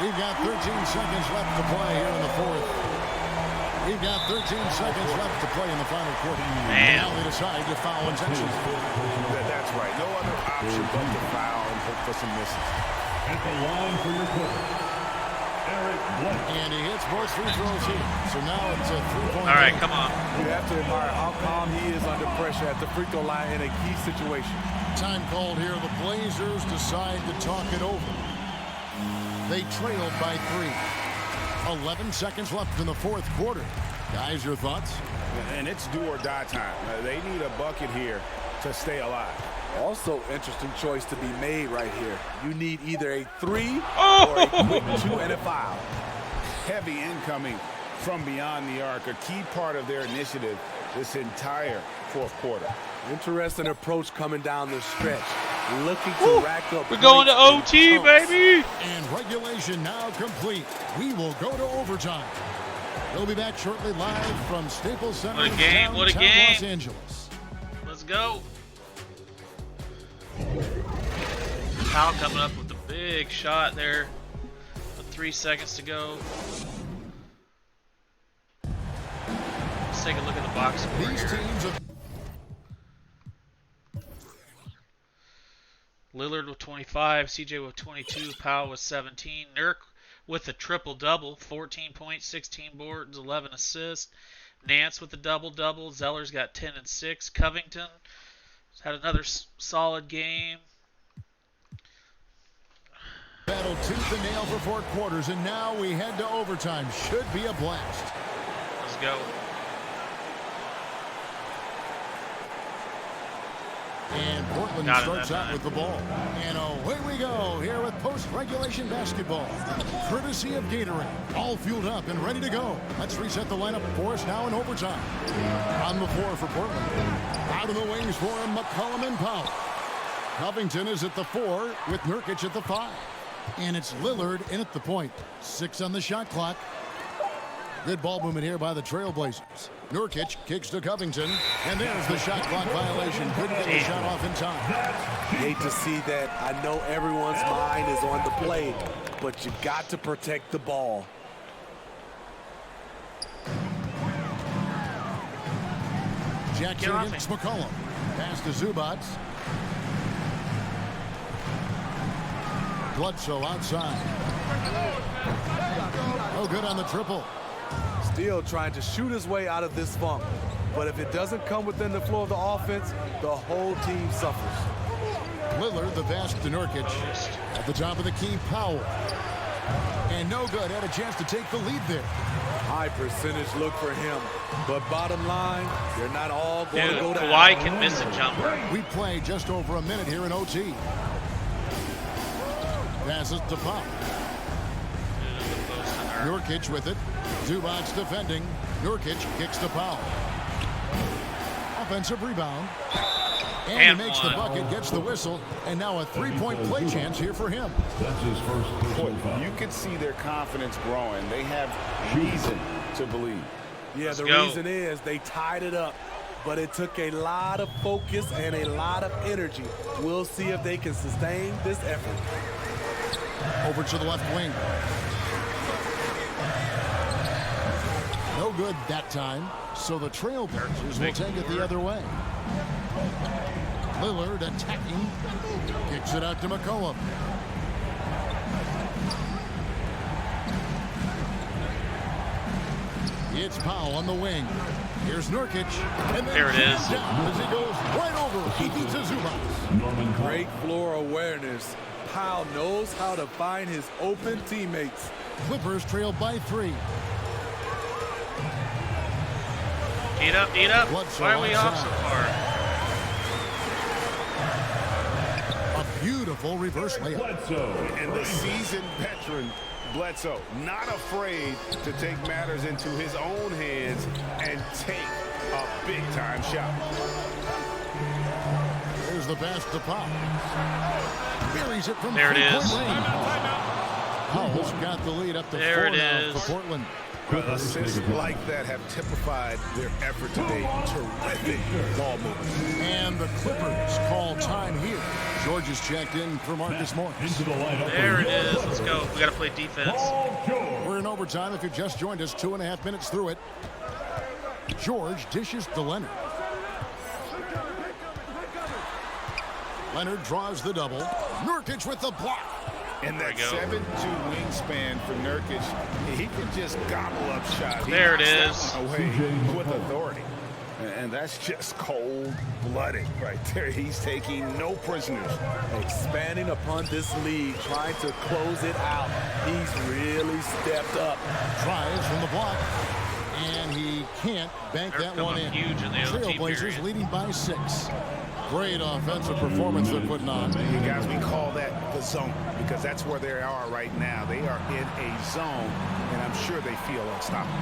We've got 13 seconds left to play here in the fourth. We've got 13 seconds left to play in the final quarter. Man. Now they decide to foul intentionally. That's right. No other option but to foul and hope for some misses. At the line for your Clippers, and he hits both free throws here. So now it's a 3-point. All right, come on. You have to admire how calm he is under pressure at the free throw line in a key situation. Time called here. The Blazers decide to talk it over. They trailed by 3. 11 seconds left in the fourth quarter. Guys, your thoughts? And it's do or die time. They need a bucket here to stay alive. Also, interesting choice to be made right here. You need either a 3 or a quick 2 and a foul. Heavy incoming from beyond the arc, a key part of their initiative this entire fourth quarter. Interesting approach coming down the stretch. Looking to rack up. We're going to OT, baby. And regulation now complete. We will go to overtime. We'll be back shortly live from Staples Center. What a game, what a game. Los Angeles. Let's go. Powell coming up with a big shot there with 3 seconds to go. Let's take a look at the box score These here. teams have Lillard with 25, CJ with 22, Powell with 17, Nurk with a triple-double, 14 points, 16 boards, 11 assists. Nance with a double-double. Zeller's got 10 and 6. Covington had another solid game. battled tooth and nail for 4 quarters, and now we head to overtime. Should be a blast. Let's go. And Portland starts out with the ball. And away we go here with post-regulation basketball. Courtesy of Gatorade. All fueled up and ready to go. Let's reset the lineup for us now in overtime. On the floor for Portland. Out of the wings for McCollum and Powell. Covington is at the 4 with Nurkic at the 5. And it's Lillard in at the point. 6 on the shot clock. Good ball movement here by the Trailblazers. Nurkic kicks to Covington, and there's the shot clock violation. Couldn't get the shot off in time. Hate to see that. I know everyone's mind is on the play, but you got to protect the ball. Jackson against McCollum. Pass to Zubac. Bledsoe outside. Oh, good on the triple. Still trying to shoot his way out of this funk. But if it doesn't come within the flow of the offense, the whole team suffers. Lillard, the pass to Nurkic. At the top of the key, Powell. And no good. Had a chance to take the lead there. High percentage look for him. But bottom line, they're not all going to go down. Kawhi can miss a jumper. We play just over a minute here in OT. Passes to Powell. Nurkic with it. Zubac defending. Nurkic kicks to Powell. Offensive rebound. And he makes the bucket, gets the whistle, and now a three-point play chance here for him. That's his first personal foul. You can see their confidence growing. They have reason to believe. Yeah, the reason is they tied it up, but it took a lot of focus and a lot of energy. We'll see if they can sustain this effort. Over to the left wing. No good that time, so the Trailblazers will take it the other way. Lillard attacking, kicks it out to McCollum. It's Powell on the wing. Here's Nurkic. And then there it is. Down as he goes right over. He beats Azuma. Great floor awareness. Powell knows how to find his open teammates. Clippers trail by 3. Eat up, eat up. Bledsoe Why are we off so outside. far? A beautiful reverse layup. And the seasoned veteran Bledsoe, not afraid to take matters into his own hands and take a big-time shot. There's the pass to Powell. Buries it from there it is. Powell's got the lead up to 4 now for Portland. Assists like that have typified their effort today. Terrific ball movement. And the Clippers call time here. George is checked in for Marcus Morris. There it is. Let's go. We got to play defense. We're in overtime. If you just joined us, 2.5 minutes through it. George dishes to Leonard. Leonard draws the double. Nurkic with the block. And that 7'2" wingspan for Nurkic, he can just gobble up shots. There it is. Away with authority. And that's just cold-blooded right there. He's taking no prisoners. Expanding upon this lead, trying to close it out. He's really stepped up. Tries from the block. And he can't bank that one in. Huge in the OT Trailblazers period. leading by 6. Great offensive performance they're putting on. You guys, we call that the zone because that's where they are right now. They are in a zone, and I'm sure they feel unstoppable.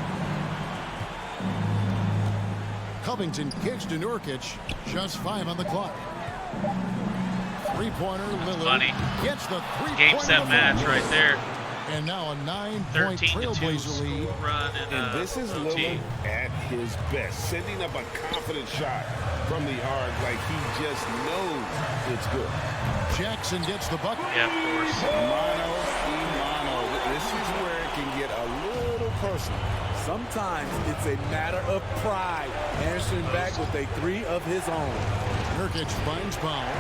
Covington kicks to Nurkic. Just 5 on the clock. Three-pointer, Lillard gets the three-pointer. Game set match right there. And now a 9-point Trailblazer lead. Run and this is Lillard at his best, sending up a confident shot from the arc like he just knows it's good. Jackson gets the bucket. Yeah, of course. Mano. This is where it can get a little personal. Sometimes it's a matter of pride, answering back with a 3 of his own. Nurkic finds Powell.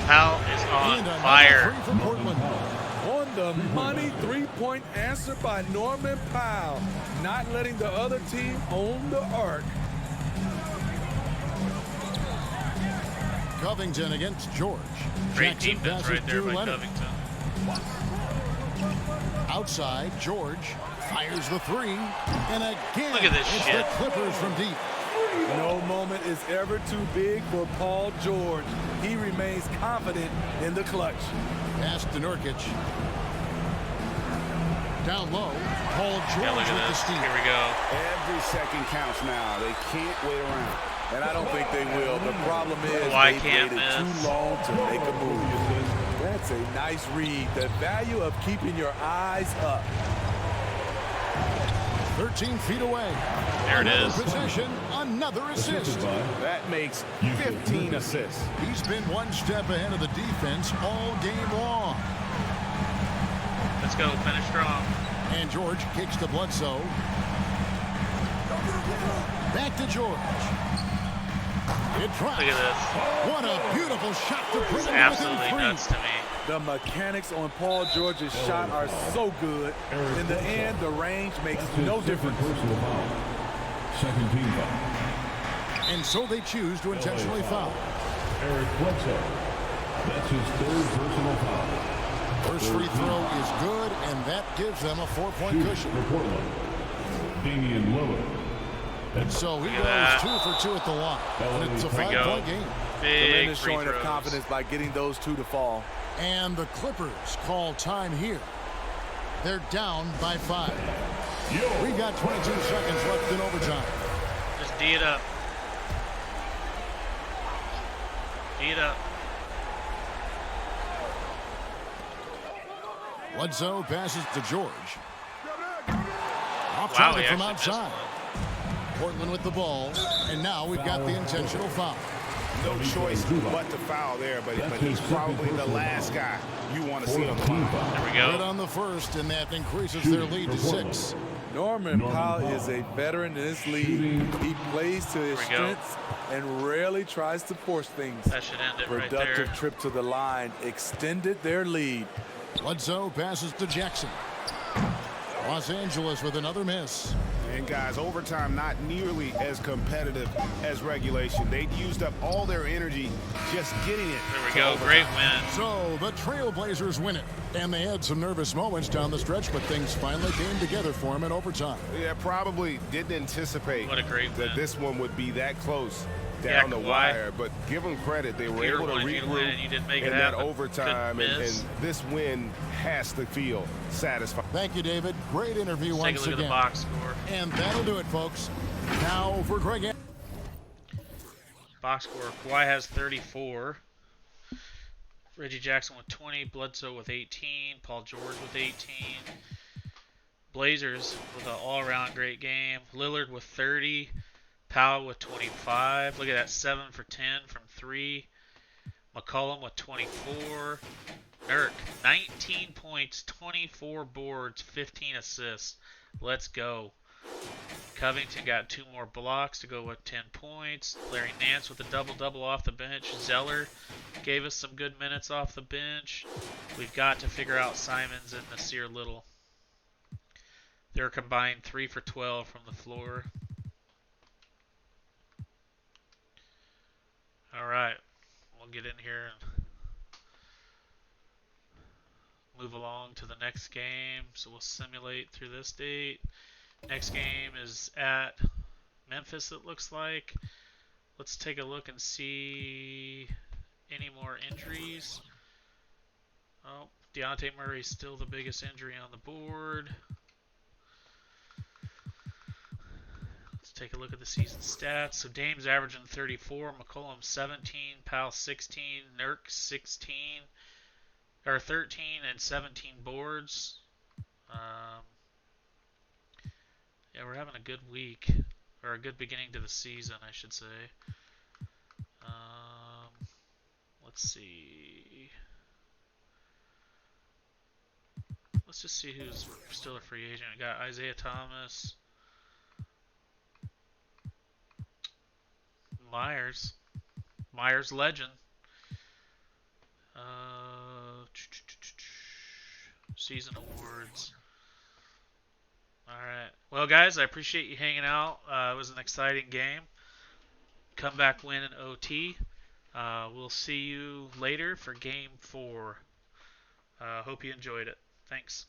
Powell is on fire. 3 from Portland. On the money, 3-point answer by Norman Powell, not letting the other team own the arc. Covington against George. Great Jackson defense right there by Leonard. Covington. Outside, George fires the 3. And again, look at this it's shit. the Clippers from deep. No moment is ever too big for Paul George. He remains confident in the clutch. Pass to Nurkic. Down low, Paul George Yeah, look with at the this. steal. Here we go. Every second counts now. They can't wait around. And I don't think they will. The problem is Why they can't waited miss? too long to make a move. That's a nice read. The value of keeping your eyes up. 13 feet away. There it Another is. Possession, another assist. That makes 15 assists. He's been one step ahead of the defense all game long. Let's go. Finish strong. And George kicks to Bledsoe. Back to George. It drops. Look at this. What a beautiful shot to bring It's him absolutely within 3. nuts to me. The mechanics on Paul George's shot are so good. In the end, the range makes no difference. Second team foul. And so they choose to intentionally foul. Eric Bledsoe. That's his 3rd personal foul. First free throw is good, and that gives them a 4-point cushion. For Portland, Damian Lillard. And so he goes that. 2 for 2 at the line. And it's a Here we go. 5-point game. Big Tremendous free showing of throws. confidence by getting those 2 to fall. And the Clippers call time here. They're down by 5. We got 22 seconds left in overtime. Just D it up. Feet up. Bledsoe passes to George. Off Wow, target he from actually outside. Portland with the ball, and now we've got the intentional foul. No choice but to foul there, but he's probably the last guy you want to see on the line. There we go. Right on the first, and that increases their lead to 6. Norman Powell is a veteran in this league. He plays to his strengths and rarely tries to force things. That should end it right there. Productive trip to the line extended their lead. Bledsoe passes to Jackson. Los Angeles with another miss. And guys, overtime not nearly as competitive as regulation. They'd used up all their energy just getting it. There we go. Great win. So the Trailblazers win it. And they had some nervous moments down the stretch, but things finally came together for them in overtime. Yeah, probably didn't anticipate what a great that win. this one would be that close down the wire. But give them credit, they were able to regroup in that overtime. And this win has to feel satisfying. Thank you, David. Great interview once again. Take a look at the box score. And that'll do it, folks. Now for Greg. Box score. Kawhi has 34. Reggie Jackson with 20. Bledsoe with 18. Paul George with 18. Blazers with an all-around great game. Lillard with 30. Powell with 25. Look at that, 7 for 10 from 3. McCollum with 24. Nurk, 19 points, 24 boards, 15 assists. Let's go. Covington got 2 more blocks to go with 10 points. Larry Nance with a double-double off the bench. Zeller gave us some good minutes off the bench. We've got to figure out Simons and Nasir Little. They're combined 3 for 12 from the floor. All right, we'll get in here and move along to the next game. So we'll simulate through this date. Next game is at Memphis, it looks like. Let's take a look and see any more injuries. Oh, Dejounte Murray's still the biggest injury on the board. Let's take a look at the season stats. So Dame's averaging 34, McCollum 17, Powell 16, Nurk 16, or 13 and 17 boards. Yeah, we're having a good week, or a good beginning to the season, I should say. Let's see. Let's just see who's still a free agent. We got Isaiah Thomas. Myers legend. Season awards. Alright. Well, guys, I appreciate you hanging out. It was an exciting game. Comeback win in OT. We'll see you later for Game 4. Hope you enjoyed it. Thanks.